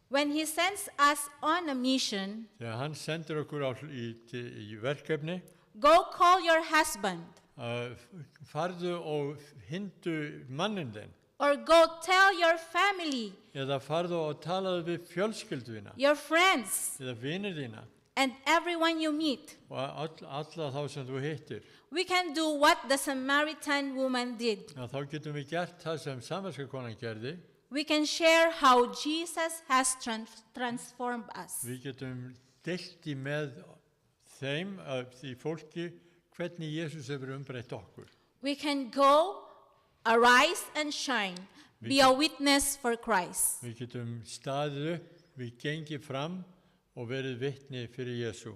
S4: When he sends us on a mission,
S2: Þegar hann sendir okkur í verkefni,
S4: go call your husband,
S2: farðu og hindu manninn þinn,
S4: or go tell your family,
S2: eða farðu og talaðu við fjölskyldu þína,
S4: your friends,
S2: eða vinir þína,
S4: and everyone you meet.
S2: og alla þá sem þú hittir.
S4: We can do what the Samaritan woman did.
S2: Þá getum við gert það sem samverska konan gerði.
S4: We can share how Jesus has transformed us.
S2: Við getum deilt í með þeim, því fólki, hvernig Jesús hefur umbreytt okkur.
S4: We can go, arise and shine, be a witness for Christ.
S2: Við getum staðið upp, við gengið fram og verið vitni fyrir Jesú.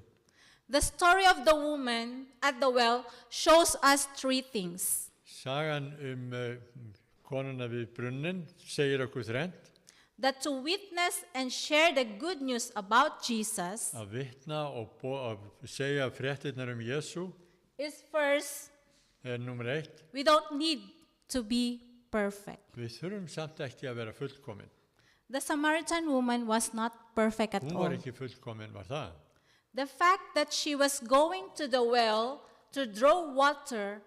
S4: The story of the woman at the well shows us three things.
S2: Sagan konuna við brunnin segir okkur þrennt.
S4: That to witness and share the good news about Jesus
S2: Að vitna og segja fréttirnar Jesú
S4: is first,
S2: númer 1.
S4: we don't need to be perfect.
S2: Við þurfum samt ekki að vera fullkomin.
S4: The Samaritan woman was not perfect at
S2: Hún
S4: all.
S2: var ekki fullkomin, var það?
S4: The fact that she was going to the well to draw water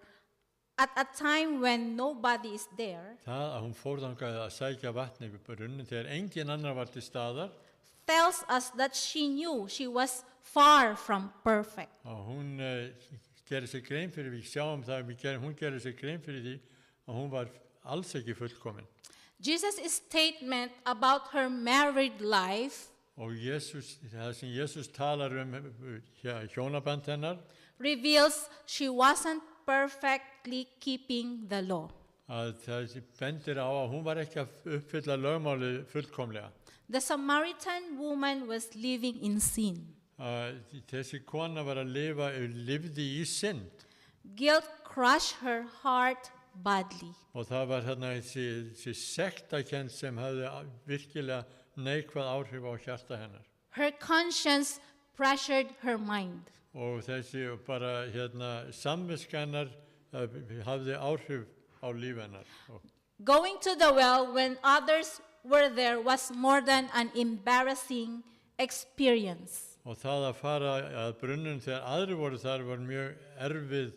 S4: at a time when nobody is there
S2: Það að hún fór þangað að sækja vatni við brunnin þegar engin annar var til staðar,
S4: tells us that she knew she was far from perfect.
S2: og hún gerir sér grein fyrir, við sjáum það, hún gerir sér grein fyrir því að hún var alls ekki fullkomin.
S4: Jesus' statement about her married life
S2: Og það sem Jesús talar hjónaband hennar,
S4: reveals she wasn't perfectly keeping the law.
S2: að það bendir á að hún var ekki að uppfylla lögmálið fullkomlega.
S4: The Samaritan woman was living in sin.
S2: Þessi kona var að lifði í synd.
S4: Guilt crushed her heart badly.
S2: Og það var þarna þessi sektarkennd sem hafði virkilega neikvæð áhrif á hjarta hennar.
S4: Her conscience pressured her mind.
S2: Og þessi bara samviska hennar hafði áhrif á líf hennar.
S4: Going to the well when others were there was more than an embarrassing experience.
S2: Og það að fara að brunnun þegar aðri voru þar var mjög erfið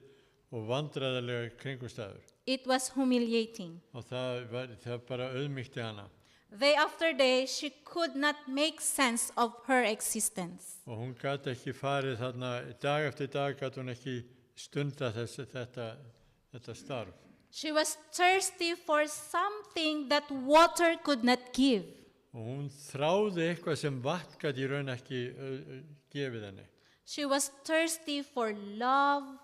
S2: og vandræðalega kringumstæður.
S4: It was humiliating.
S2: Og það bara auðmýkti hana.
S4: Day after day, she could not make sense of her existence.
S2: Og hún gat ekki farið þarna, dag eftir dag gat hún ekki stunda þetta starf.
S4: She was thirsty for something that water could not give.
S2: Og hún þráði eitthvað sem vatn gat í raun ekki gefið henni.
S4: She was thirsty for love,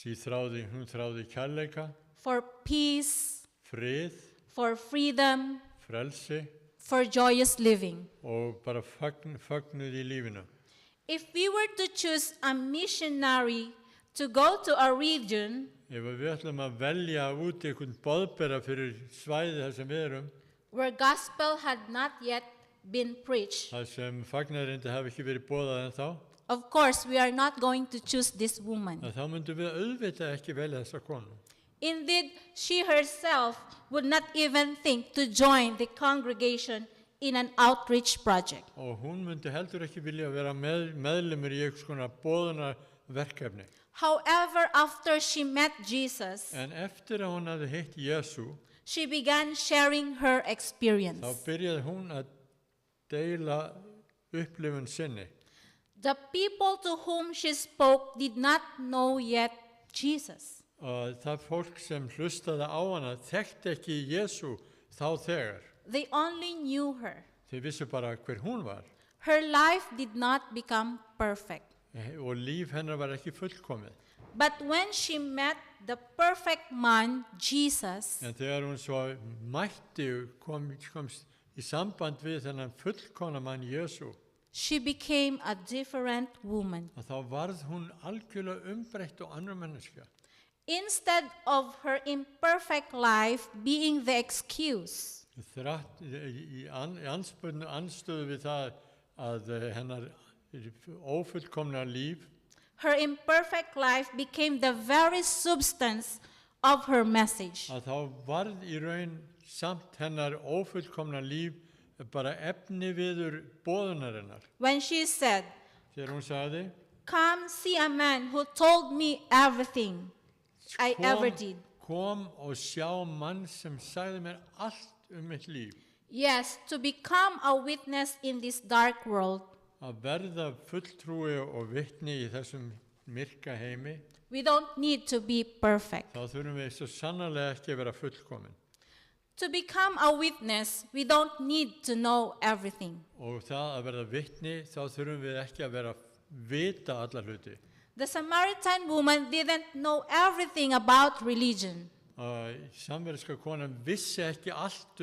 S2: Hún þráði kærleika,
S4: for peace,
S2: frið,
S4: for freedom,
S2: frelsi
S4: for joyous living.
S2: og bara fögnuð í lífinu.
S4: If we were to choose a missionary to go to a region
S2: Ef við ætlum að velja út einhvern boðbera fyrir svæði þar sem við erum,
S4: where gospel had not yet been preached,
S2: þar sem fagnarindi hafi ekki verið boðað ennþá,
S4: of course we are not going to choose this woman.
S2: þá myndum við auðvitað ekki velja þessa konu.
S4: Indeed, she herself would not even think to join the congregation in an outreach project.
S2: Og hún myndi heldur ekki vilja vera meðlimur í einhvers konar boðunarverkefni.
S4: However, after she met Jesus,
S2: En eftir að hún hafði hitt Jesú,
S4: she began sharing her experience.
S2: þá byrjaði hún að deila upplifun sinni.
S4: The people to whom she spoke did not know yet Jesus.
S2: Og það fólk sem hlustaði á hana þekkti ekki Jesú þá þegar.
S4: They only knew her.
S2: Þeir vissu bara hver hún var.
S4: Her life did not become perfect.
S2: og líf hennar var ekki fullkomið.
S4: But when she met the perfect man, Jesus,
S2: En þegar hún svo mætti komst í samband við þennan fullkomna mann Jesú,
S4: she became a different woman.
S2: að þá varð hún algjörlega umbreytt og annar manneskja.
S4: Instead of her imperfect life being the excuse,
S2: Í anstöðu við það að hennar ófullkomna líf,
S4: her imperfect life became the very substance of her message.
S2: að þá varð í raun samt hennar ófullkomna líf bara efniviður boðunarinnar.
S4: When she said,
S2: Þegar hún sagði,
S4: "Come see a man who told me everything I ever did."
S2: kom og sjá mann sem sagði mér allt mitt líf.
S4: Yes, to become a witness in this dark world,
S2: Að verða fulltrúi og vitni í þessum myrka heimi,
S4: we don't need to be perfect.
S2: þá þurfum við svo sannarlega ekki að vera fullkomin.
S4: To become a witness, we don't need to know everything.
S2: Og það að verða vitni, þá þurfum við ekki að vera vita alla hluti.
S4: The Samaritan woman didn't know everything about religion.
S2: Samverðska konan vissi ekki allt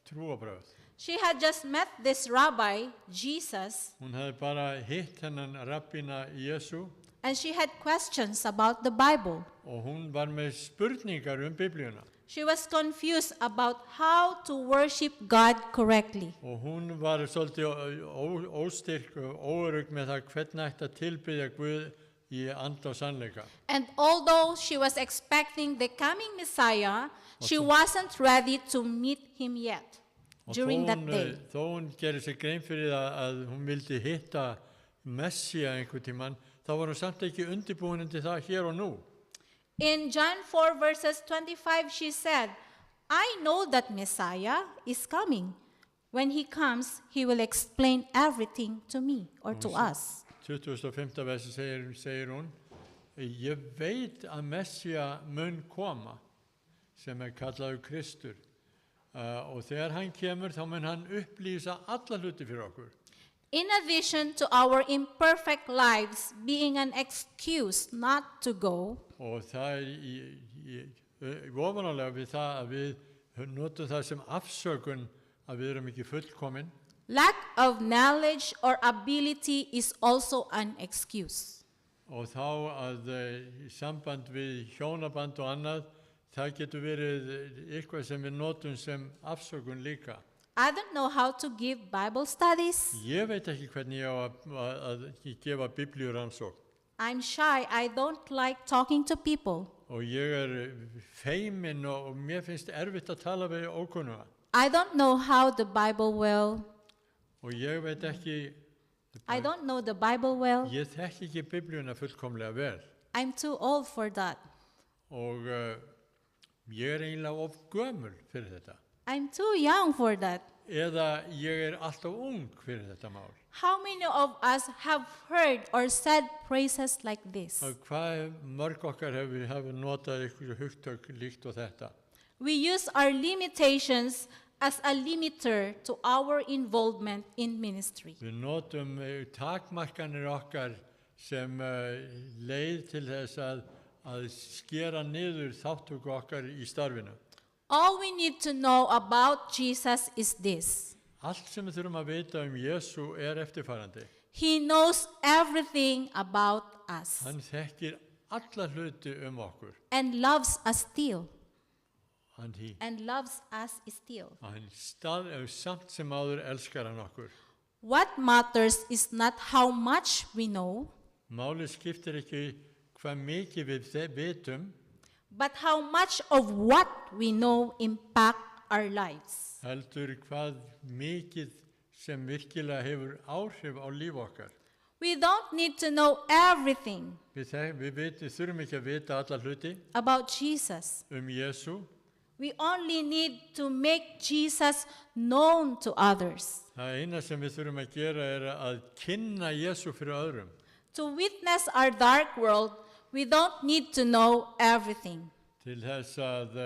S2: trúarbrögð.
S4: She had just met this rabbi, Jesus,
S2: Hún hefði bara hitt hennan rabbína Jesú
S4: and she had questions about the Bible.
S2: og hún var með spurningar Biblíuna.
S4: She was confused about how to worship God correctly.
S2: Og hún var svolítið óstyrk og óörugg með það hvernig ætti að tilbiðja Guð í anda og sannleika.
S4: And although she was expecting the coming Messiah, she wasn't ready to meet him yet
S2: Og
S4: during that day.
S2: þó hún gerir sér grein fyrir það að hún vildi hitta Messía einhvern tímann, þá var hún samt ekki undirbúin undir það hér og nú.
S4: In John 4 verses 25, she said, "I know that Messiah is coming. When he comes, he will explain everything to me or to us."
S2: 25. versi segir hún, ég veit að Messía mun koma, sem kallaður Kristur, og þegar hann kemur þá mun hann upplýsa alla hluti fyrir okkur.
S4: In addition to our imperfect lives being an excuse not to go,
S2: Og það ofanálega við það að við notum það sem afsökun að við erum ekki fullkomin.
S4: lack of knowledge or ability is also an excuse.
S2: Og þá að í samband við hjónaband og annað, það getur verið eitthvað sem við notum sem afsökun líka.
S4: I don't know how to give Bible studies.
S2: Ég veit ekki hvernig ég á að gefa biblíuransókn.
S4: I'm shy. I don't like talking to people.
S2: Og ég feiminn og mér finnst erfitt að tala við ókunnuga.
S4: I don't know how the Bible well.
S2: Og ég veit ekki,
S4: I don't know the Bible well.
S2: ég þekki ekki biblíuna fullkomlega vel.
S4: I'm too old for that.
S2: Og ég eiginlega of gömul fyrir þetta.
S4: I'm too young for that.
S2: Eða ég alltaf ung fyrir þetta mál.
S4: How many of us have heard or said phrases like this?
S2: Og hvað mörg okkar hefur notað ykkur hugtök líkt og þetta.
S4: We use our limitations as a limiter to our involvement in ministry.
S2: Við notum takmarkanir okkar sem leið til þess að skera niður þáttöku okkar í starfinu.
S4: All we need to know about Jesus is this.
S2: Allt sem við þurfum að vita Jesú eftirfarandi.
S4: He knows everything about us
S2: Hann þekkir alla hluti okkur.
S4: and loves us still.
S2: Hann
S4: Loves us still.
S2: samt sem áður elskar hann okkur.
S4: What matters is not how much we know,
S2: Málið skiptir ekki hvað mikið við vitum,
S4: but how much of what we know impact our lives.
S2: heldur hvað mikið sem virkilega hefur áhrif á líf okkar.
S4: We don't need to know everything
S2: Við þurfum ekki að vita alla hluti
S4: about Jesus.
S2: Jesú.
S4: We only need to make Jesus known to others.
S2: Það eina sem við þurfum að gera að kynna Jesú fyrir öðrum.
S4: To witness our dark world, we don't need to know everything.
S2: Til þess að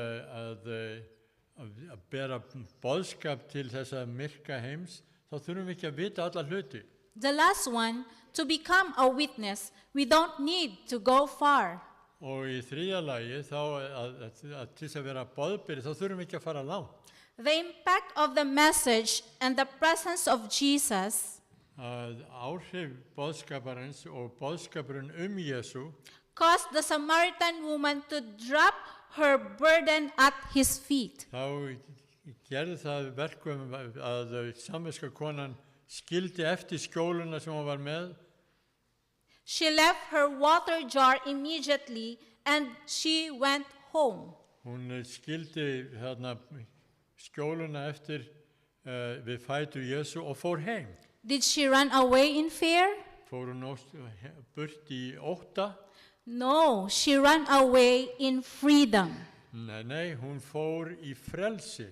S2: bera boðskap til þessa myrka heims, þá þurfum við ekki að vita alla hluti.
S4: The last one, to become a witness, we don't need to go far.
S2: Og í þriðja lagi, þá að til þess að vera boðberi, þá þurfum við ekki að fara langt.
S4: The impact of the message and the presence of Jesus
S2: Að áhrif boðskaparins og boðskapurinn Jésu
S4: caused the Samaritan woman to drop her burden at his feet.
S2: þá gerði það verkum að samviska konan skildi eftir skjóluna sem hún var með.
S4: She left her water jar immediately and she went home.
S2: Hún skildi skjóluna eftir við fætur Jésu og fór heim.
S4: Did she run away in fear?
S2: Fór hún burt í ótta?
S4: No, she ran away in freedom.
S2: Nei, hún fór í frelsi.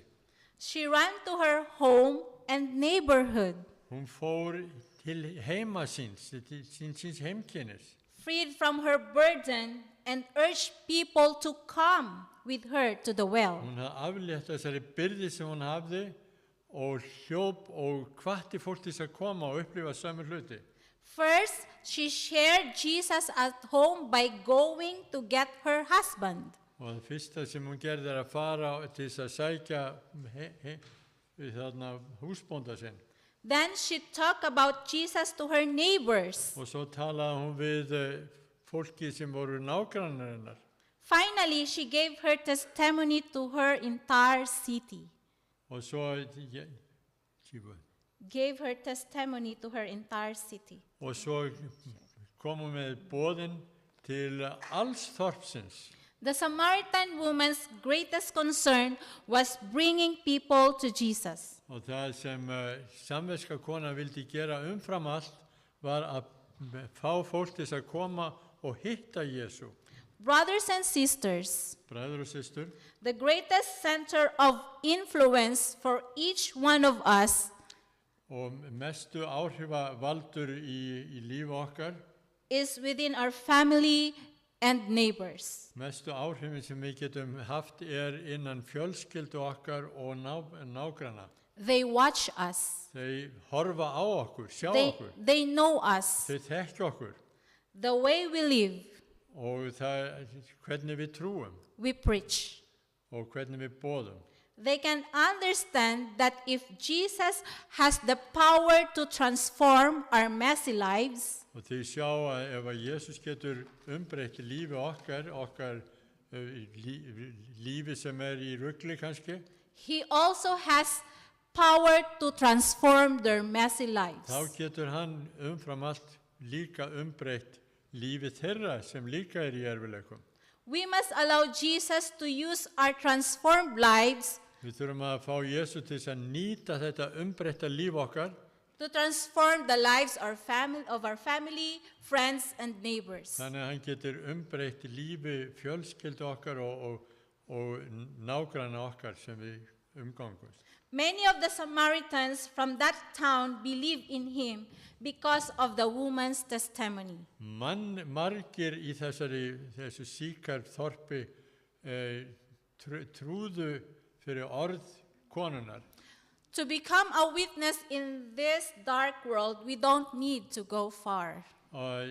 S4: She ran to her home and neighborhood,
S2: Hún fór til heima síns, til síns heimkynnis.
S4: freed from her burden and urged people to come with her to the well.
S2: Hún hafði aflétt þessari byrði sem hún hafði og hljóp og hvatti fólk til þess að koma og upplifa sömu hluti.
S4: First, she shared Jesus at home by going to get her husband.
S2: Og það fyrsta sem hún gerði að fara til þess að sækja húsbónda sinn.
S4: Then she talked about Jesus to her neighbors.
S2: Og svo talaði hún við fólki sem voru nágrannar hennar.
S4: Finally, she gave her testimony to her entire city.
S2: Og svo
S4: Gave her testimony to her entire city.
S2: og svo kom hún með boðin til alls þorpsins.
S4: The Samaritan woman's greatest concern was bringing people to Jesus.
S2: Og það sem samviska kona vildi gera umfram allt var að fá fólk til að koma og hitta Jésu.
S4: Brothers and sisters,
S2: Bræður og systur,
S4: the greatest center of influence for each one of us
S2: og mestu áhrifavaldur í lífi okkar,
S4: is within our family and neighbors.
S2: mestu áhrifin sem við getum haft innan fjölskyldu okkar og nágranna.
S4: They watch us.
S2: Þau horfa á okkur, sjá okkur,
S4: They know us,
S2: þau þekkja okkur
S4: the way we live,
S2: og hvernig við trúum
S4: we preach.
S2: og hvernig við boðum.
S4: They can understand that if Jesus has the power to transform our messy lives,
S2: Og þau sjá að ef að Jesús getur umbreytt lífi okkar lífi sem í rugli kannski,
S4: he also has power to transform their messy lives.
S2: þá getur hann umfram allt líka umbreytt lífi þeirra sem líka í erfiðleikum.
S4: We must allow Jesus to use our transformed lives
S2: Við þurfum að fá Jesú til þess að nýta þetta umbreytta líf okkar
S4: to transform the lives of our family, friends, and neighbors.
S2: þannig að hann getur umbreytt lífi fjölskyldu okkar og nágranna okkar sem við umgangumst.
S4: Many of the Samaritans from that town believed in him because of the woman's testimony.
S2: Margir í þessu síkar þorpi trúðu fyrir orð konunnar.
S4: To become a witness in this dark world, we don't need to go far.
S2: Og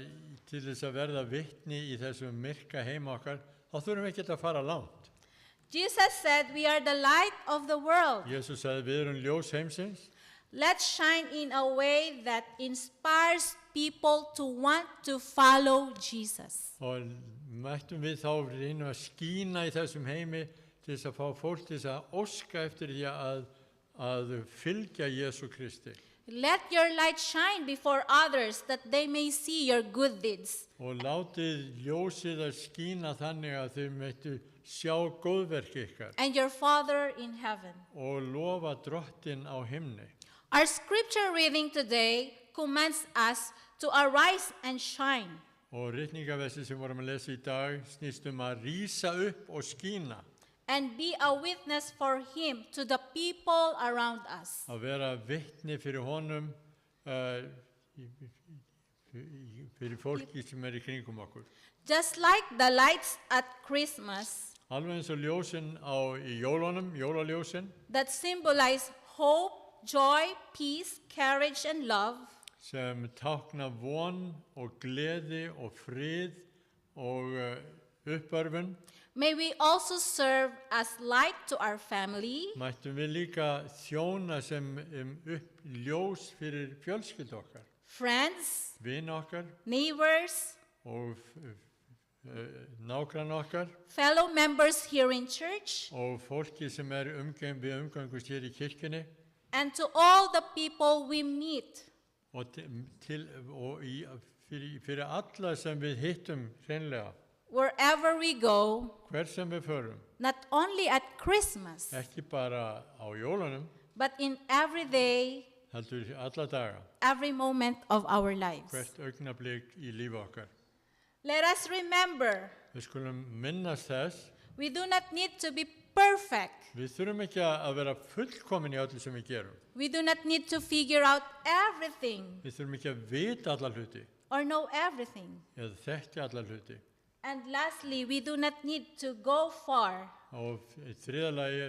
S2: til þess að verða vitni í þessum myrka heima okkar, þá þurfum við ekki að fara langt.
S4: Jesus said, we are the light of the world.
S2: Jesús sagði, við erum ljós heimsins.
S4: Let's shine in a way that inspires people to want to follow Jesus.
S2: Og mættum við þá reynum að skína í þessum heimi til þess að fá fólk til þess að óska eftir því að fylgja Jesú Kristi.
S4: Let your light shine before others that they may see your good deeds.
S2: Og látið ljósið að skína þannig að þau mættu sjá góðverk ykkar
S4: And your Father in heaven.
S2: og lofa drottin á himni.
S4: Our scripture reading today commands us to arise and shine.
S2: Og ritningaversi sem vorum að lesa í dag snýst að rísa upp og skína.
S4: And be a witness for him to the people around us.
S2: Að vera vitni fyrir honum, fyrir fólki sem í kringum okkur.
S4: Just like the lights at Christmas
S2: Alveg eins og ljósin í jólunum, jólaljósin,
S4: that symbolize hope, joy, peace, courage, and love,
S2: sem tákna von og gleði og frið og uppörfun.
S4: May we also serve as light to our family
S2: Mættum við líka þjóna sem ljós fyrir fjölskyldu okkar,
S4: friends,
S2: vin okkar
S4: neighbors,
S2: og nágrann okkar
S4: fellow members here in church,
S2: og fólki sem við umgangust hér í kirkjunni
S4: and to all the people we meet.
S2: og fyrir alla sem við hittum hreinlega,
S4: Wherever we go,
S2: hver sem við förum,
S4: not only at Christmas,
S2: ekki bara á jólunum,
S4: but in every day,
S2: heldur alla daga,
S4: every moment of our lives.
S2: hvert augnablik í lífi okkar.
S4: Let us remember,
S2: Við skulum minnast þess,
S4: we do not need to be perfect.
S2: við þurfum ekki að vera fullkomin í öllu sem við gerum.
S4: We do not need to figure out everything
S2: Við þurfum ekki að vita alla hluti
S4: or know everything.
S2: eða þekkja alla hluti.
S4: And lastly, we do not need to go far.
S2: Og í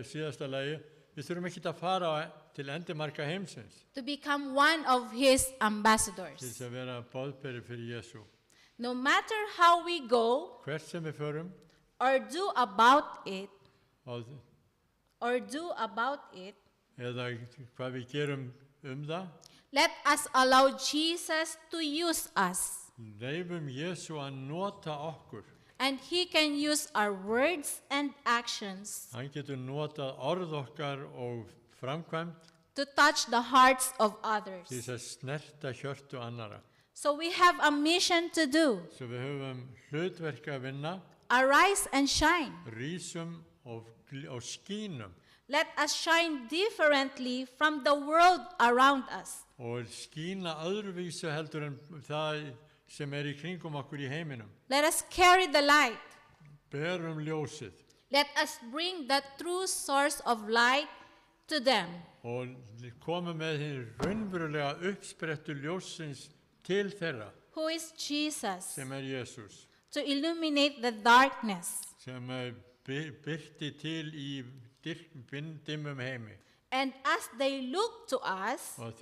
S2: síðasta lagi, við þurfum ekki að fara til endimarka heimsins
S4: To become one of his
S2: til
S4: ambassadors.
S2: þess að vera boðberi fyrir Jesú.
S4: No matter how we go
S2: Hvert sem við förum
S4: or do about it,
S2: og, eða hvað við gerum það,
S4: let us allow Jesus to use us.
S2: leyfum Jesú að nota okkur.
S4: And he can use our words and actions
S2: Hann getur notað orð okkar og framkvæmt
S4: to touch the hearts of
S2: til
S4: others.
S2: þess að snerta hjörtu annara.
S4: So we have a mission to do.
S2: Svo við höfum hlutverk að vinna,
S4: Arise and shine.
S2: rísum og skínum
S4: Let us shine differently from the world around us.
S2: og skína öðruvísu heldur en það sem í kringum okkur í heiminum.
S4: Let us carry the light.
S2: Berum ljósið
S4: Let us bring the true source of light to them.
S2: og komum með hinn raunverulega uppsprettu ljósins til þeirra
S4: Who is Jesus?
S2: sem Jesús,
S4: To illuminate the darkness.
S2: sem birti til í dimmum heimi.
S4: And as they look to us,
S2: Og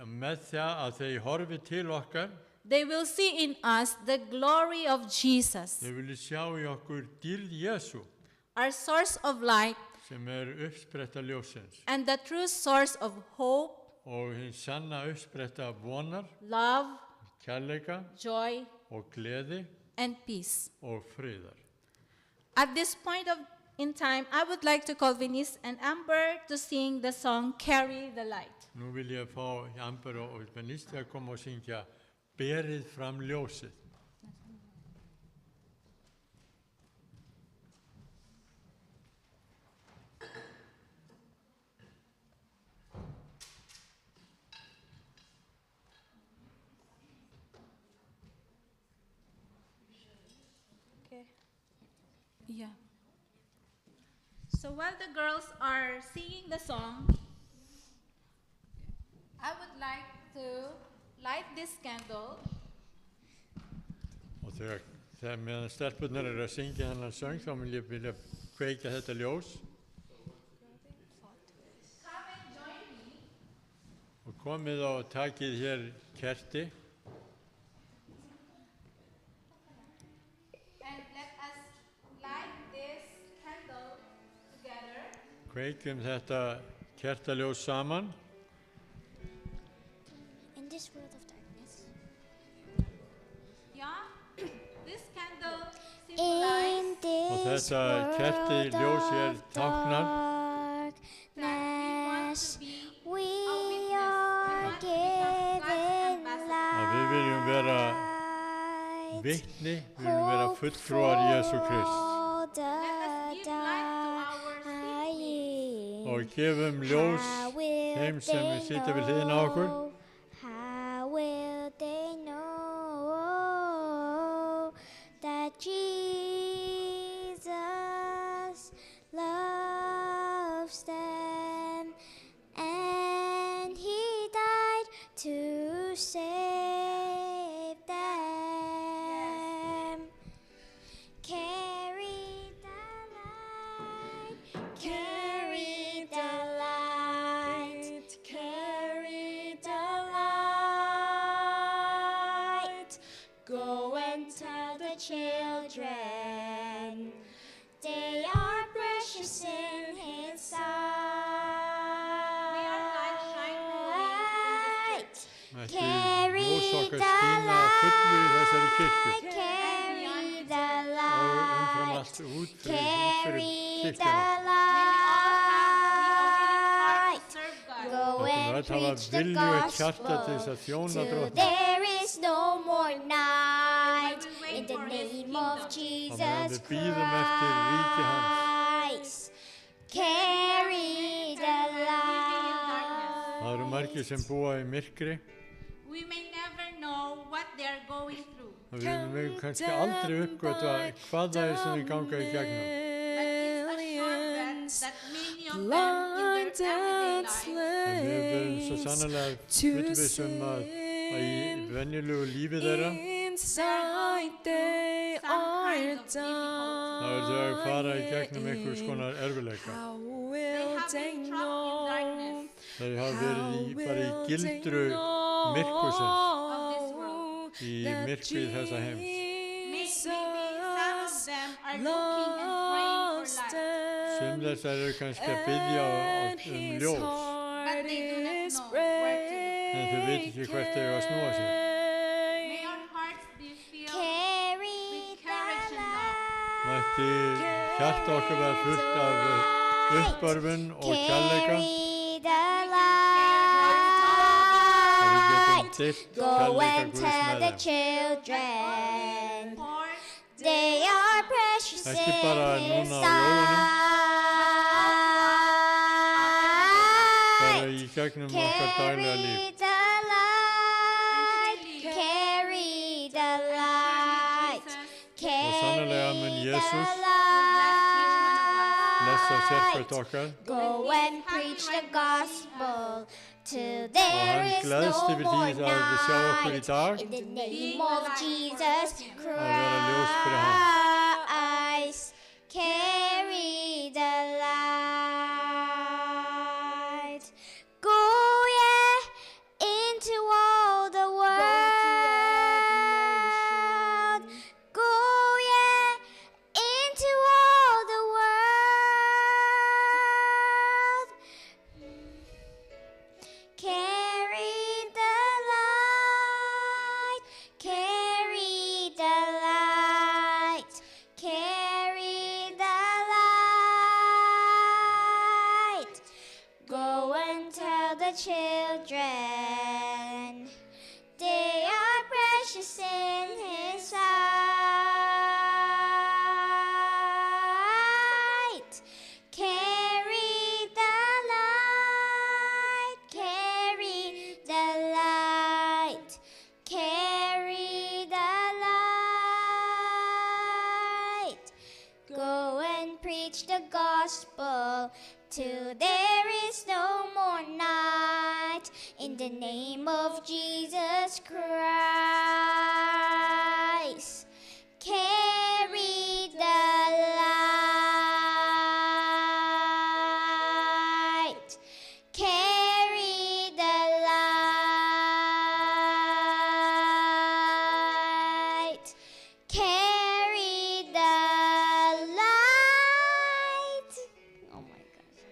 S2: með það að þeir horfi til okkar,
S4: they will see in us the glory of Jesus,
S2: þeir vilja sjá í okkur dýrð Jesú,
S4: our source of light
S2: sem uppspretta ljósins
S4: and the true source of hope,
S2: og hinn sanna uppspretta vonar,
S4: love,
S2: kærleika
S4: joy,
S2: og gleði
S4: and peace.
S2: og friðar.
S4: At this point in time, I would like to call Venice and Amber to sing the song Carry the Light.
S2: Nú vil ég fá Amber og Venisti að koma og syngja Berið fram ljósið.
S4: Okay. Yeah. So while the girls are singing the song, I would like to light this candle.
S2: Og þegar meðan stelpurnar að syngja þennan söng, þá vilja kveikja þetta ljós.
S4: Come and join me.
S2: Og komið og takið hér kerti.
S4: And let us light this candle together.
S2: Kveikjum þetta kertaljós saman.
S7: In this world of darkness.
S4: Yeah. This candle
S7: In
S4: symbolizes
S7: this
S2: þetta kerti
S7: world
S2: ljós hér
S7: of
S2: táknar
S7: darkness, we
S4: we
S7: are
S4: want to become
S7: given
S4: God's
S2: að við viljum vera
S7: light.
S2: vitni, við viljum vera fulltrúar Jesú Krist
S7: For the
S4: Let us give light to our
S7: dying.
S2: og gefum ljós
S7: How will
S2: þeim sem
S7: they
S2: sitja við hliðina á okkur.
S7: know? How will they know that Jesus loves them and he died to save them? Carry the light, carry the light, carry the the children. They are precious in His sight.
S2: Mætti ljós okkar skína fullu í þessari kirkju
S7: Carry the
S2: og umfram
S7: light.
S2: allt út fyrir
S7: Carry the
S2: kirkjuna.
S7: light. Go
S2: Okkur
S7: and
S2: öll hafa
S7: preach the
S2: vilju eitt hjarta til þess
S7: gospel.
S2: að þjóna
S7: Till
S2: Drottni.
S7: there is no more night. In the name of Jesus
S2: við bíðum eftir ríki hans.
S7: Christ. Carry the light.
S2: Það eru margir sem búa í myrkri
S4: We may never know what they are going through.
S2: og við megum kannski aldrei uppgötva hvað það er sem við ganga í gegnum.
S4: But it's a sure bet that many of them in
S8: blind
S4: their everyday
S8: and
S4: lives
S2: En við verum svo
S8: slaves
S2: sannlega
S8: to
S2: fullviss að í venjulegu lífi þeirra
S8: inside they
S4: some kind
S8: are
S4: of
S2: þá
S8: dumb.
S2: er þau að fara í gegnum einhvers konar erfileika.
S8: How
S4: They
S8: will
S4: have
S8: they
S4: been trapped in
S8: know?
S4: darkness
S2: Þau hafa verið bara í
S8: How will
S2: gildru
S8: they know
S2: myrkursins,
S4: of this world.
S2: í
S8: that
S2: myrkrið þessa heims.
S4: Maybe some of
S8: Jesus
S4: them are looking and praying for
S8: lost
S4: light,
S2: Sum
S8: them,
S2: þessar eru kannski að biðja
S8: and
S2: ljós,
S8: his
S4: but
S8: heart
S4: they do not
S8: is
S4: know where to look.
S2: en þau veit ekki hvert þau eiga að snúa sér.
S4: May
S8: breaking.
S4: our hearts be filled
S7: Carry
S4: with
S7: the
S4: courage and love.
S2: Mætti hjarta okkar vera fullt af uppörfun og kærleika,
S7: Carry the
S2: að við getum
S7: light.
S2: deilt
S7: Go
S2: kærleika
S7: and
S2: Guðs
S7: tell
S2: með
S7: the
S2: þeim.
S7: children
S4: For
S7: they are precious
S2: Ekki bara
S7: in His
S2: núna á jólunum, bara
S7: sight.
S2: í gegnum okkar daglega líf.
S7: Carry the light. Carry the light.
S2: Og sannarlega mun
S7: Carry
S2: Jesús
S7: the
S2: blessa
S7: light.
S2: sérhvert okkar
S7: Go and preach the gospel till
S2: og
S7: there
S2: hann
S7: is
S2: gleðst
S7: no
S2: yfir
S7: more
S2: því að við sjá okkur í
S7: night.
S2: dag
S7: In the name of Jesus
S2: vera ljós fyrir hann.
S7: Christ, carry the light. Go ye into all the world. Go ye into all the world. Carry the light. Carry the light. Carry the light. Go and tell the children they are precious in His sight. Carry the light. Carry the light. Carry the light. Go and preach the gospel till there is no more night. In the name of Jesus Christ, carry the light. Carry the light. Carry the light. Oh my gosh.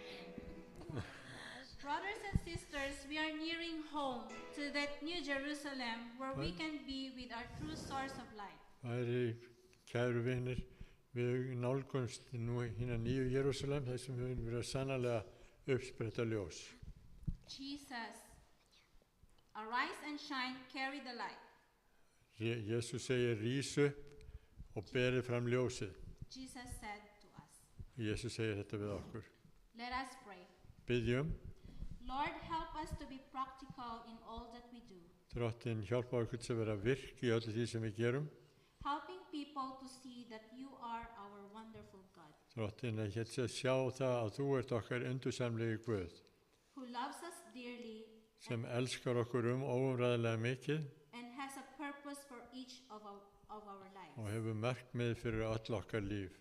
S4: brothers and sisters, we are nearing home to that new Jerusalem where we can be with our true source of light.
S2: Væri, kæru vinir, við nálgumst nú hérna nýju Jerúsalem, þar sem við höfum verið sannarlega uppspretta ljós.
S4: Jesus, arise and shine, carry the light.
S2: Jesús segir, rís upp og berið fram ljósið.
S4: Jesus said to us,
S2: Jesús segir þetta við okkur.
S4: let us pray.
S2: Byggjum,
S4: Lord, help us to be practical in all that we do,
S2: Drottinn hjálpa okkur til að vera virk í öllu því sem við gerum.
S4: helping people to see that you are our wonderful God,
S2: Drottinn að hér að sjá það að þú ert okkar undursamlegi Guð,
S4: who loves us dearly
S2: sem elskar okkur óumræðilega mikið
S4: and has a purpose for each of our
S2: og
S4: lives.
S2: hefur markmið fyrir öll okkar líf.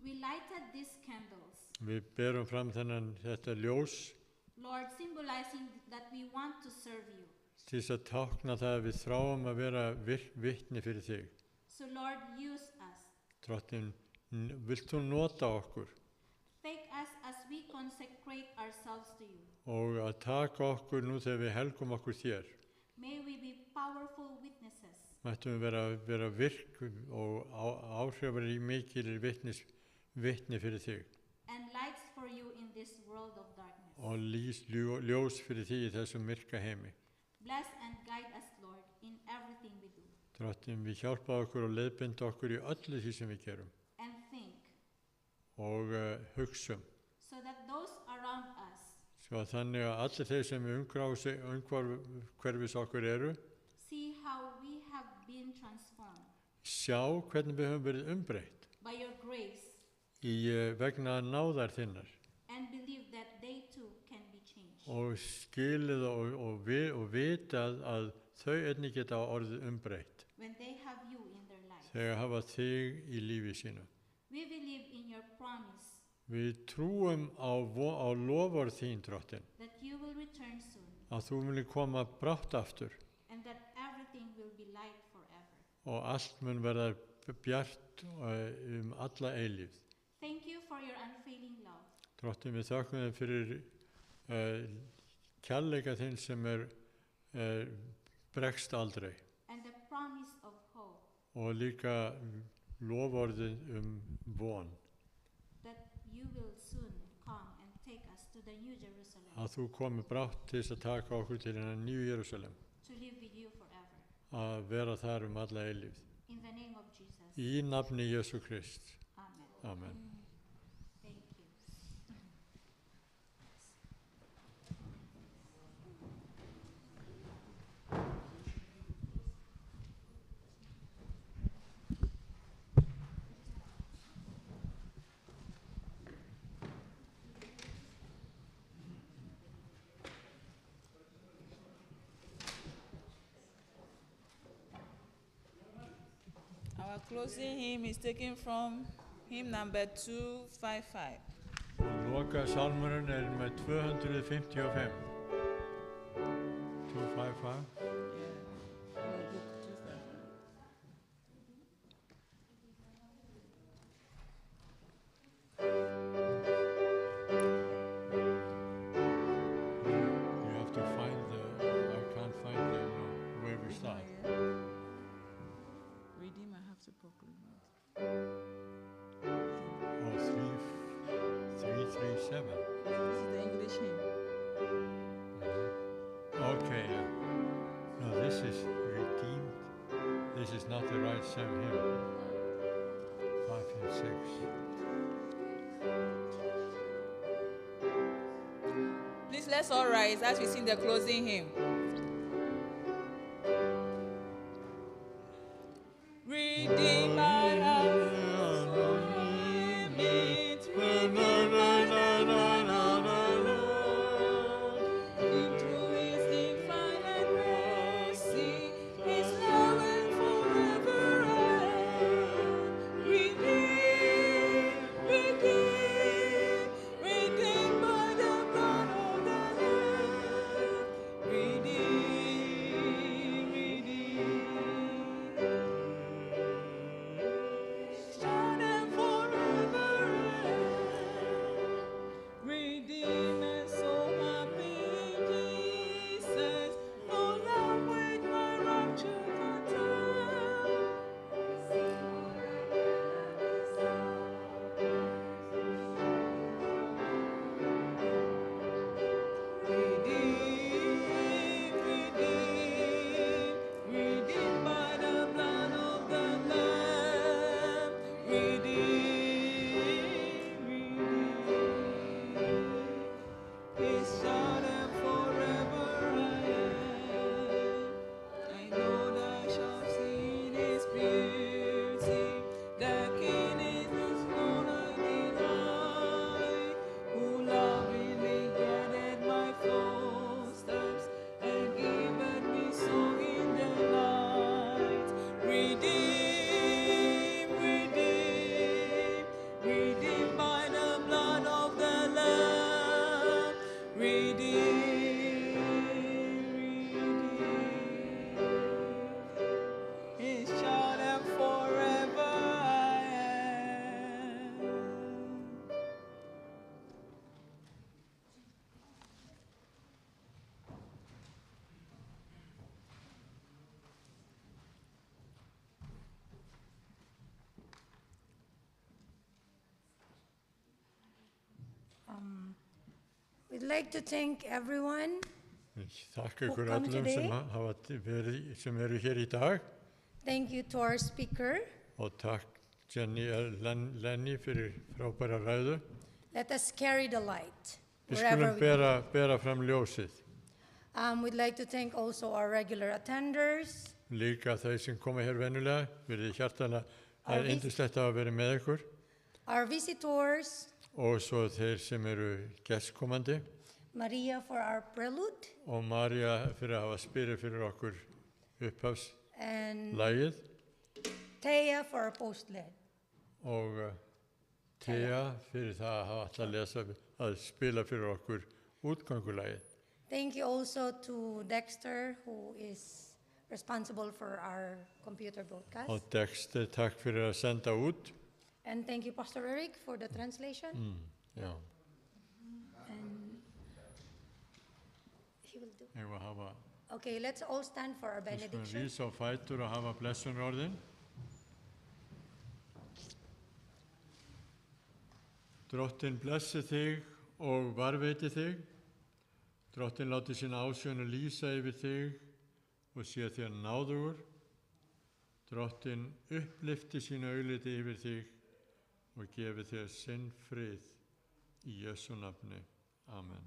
S4: We lighted these candles,
S2: Við berum fram þetta ljós
S4: Lord, symbolizing that we want to serve you.
S2: til þess að tákna það að við þráum að vera vitni fyrir þig.
S4: So Lord, use us.
S2: Drottinn, vilt þú nota okkur
S4: Take us as we consecrate ourselves to you.
S2: og að taka okkur nú þegar við helgum okkur þér.
S4: May we be powerful witnesses
S2: Mættum við vera virk og áhrifar í mikil vitni fyrir þig
S4: and lights for you in this world of darkness.
S2: og ljós fyrir þig í þessum myrka heimi.
S4: Bless and guide us, Lord, in everything we do.
S2: Drottinn, við hjálpa okkur og leiðbinda okkur í öllu því sem við gerum
S4: And think,
S2: og hugsum.
S4: so that those around us
S2: Svo að þannig að allir þeir sem umhverfis okkur eru,
S4: see how we have been transformed
S2: sjá hvernig við höfum verið umbreytt
S4: by your grace
S2: vegna náðar þinnar
S4: and believe that they too can be changed.
S2: og skilið og vitað að þau einnig geta orðið umbreytt
S4: When they have you in their lives.
S2: þegar hafa þig í lífi sínu.
S4: We believe in your promise
S2: Við trúum á loforð þín, Drottinn,
S4: that you will return soon
S2: að þú muni koma brátt aftur
S4: and that everything will be light forever.
S2: og allt mun verða bjart alla eilífð.
S4: Thank you for your unfailing love.
S2: Drottinn, við þökkum þér fyrir kærleika þinn sem bregst aldrei
S4: And the promise of hope
S2: og líka loforðið von.
S4: that you will soon come and take us to the New Jerusalem
S2: Að þú komi brátt til þess að taka okkur til hennar nýju Jerúsalem,
S4: to live with you forever.
S2: að vera þar alla eilífð.
S4: In the name of Jesus.
S2: Í nafni Jesú Krist.
S4: Amen.
S2: Amen.
S4: Thank you.
S3: Our closing hymn is taken from hymn number 255.
S2: Loka sálmurinn með 255. 255. You have to find I can't find where we start.
S3: Redeemer, I have to proclaim it.
S2: Oh, 337.
S3: This is the English hymn.
S2: Okay. No, this is redeemed. This is not the right same hymn. 5 and 6.
S3: Please let's all rise as we sing the closing hymn. Redeemer, I have proclaimed it. Into His infinite mercy, His love and forever redeemed, redeemed by the blood of the Lamb, redeemed.
S1: We'd like to thank everyone.
S2: Ég þakka ykkur
S1: come
S2: öllum
S1: today.
S2: sem eru hér í dag
S1: Thank you to our speaker.
S2: og takk Lenny fyrir frábæra ræðu.
S1: Let us carry the light
S2: Við
S1: wherever
S2: skulum
S1: we go.
S2: bera fram ljósið.
S1: We'd like to thank also our regular attenders,
S2: Líka þeir sem koma hér venjulega, verið hjartanlega, það
S1: Our
S2: er
S1: vis-
S2: yndislegt að vera með ykkur.
S1: our visitors,
S2: Og svo þeir sem eru gestkomandi
S1: Maria for our prelude,
S2: og María fyrir að hafa spyrið fyrir okkur
S1: and
S2: upphafslagið
S1: Thea for our post-led.
S2: og Thea fyrir það að hafa alltaf lesa að spila fyrir okkur útgangulagið.
S1: Thank you also to Dexter, who is responsible for our computer broadcast.
S2: Og Dexter, takk fyrir að senda út.
S1: And thank you, Pastor Eric, for the translation.
S2: Já,
S1: And he will do.
S2: ég var að hafa,
S1: Okay, let's all stand for our
S2: við skulum
S1: benediction.
S2: rísa á fætur og hafa blessunarorðin. Drottinn blessi þig og varveiti þig. Drottinn láti sína ásjónu lýsa yfir þig og sé þér náðugur. Drottinn upplifti sína augliti yfir þig og gefi þér sinn frið í Jesú nafni. Amen.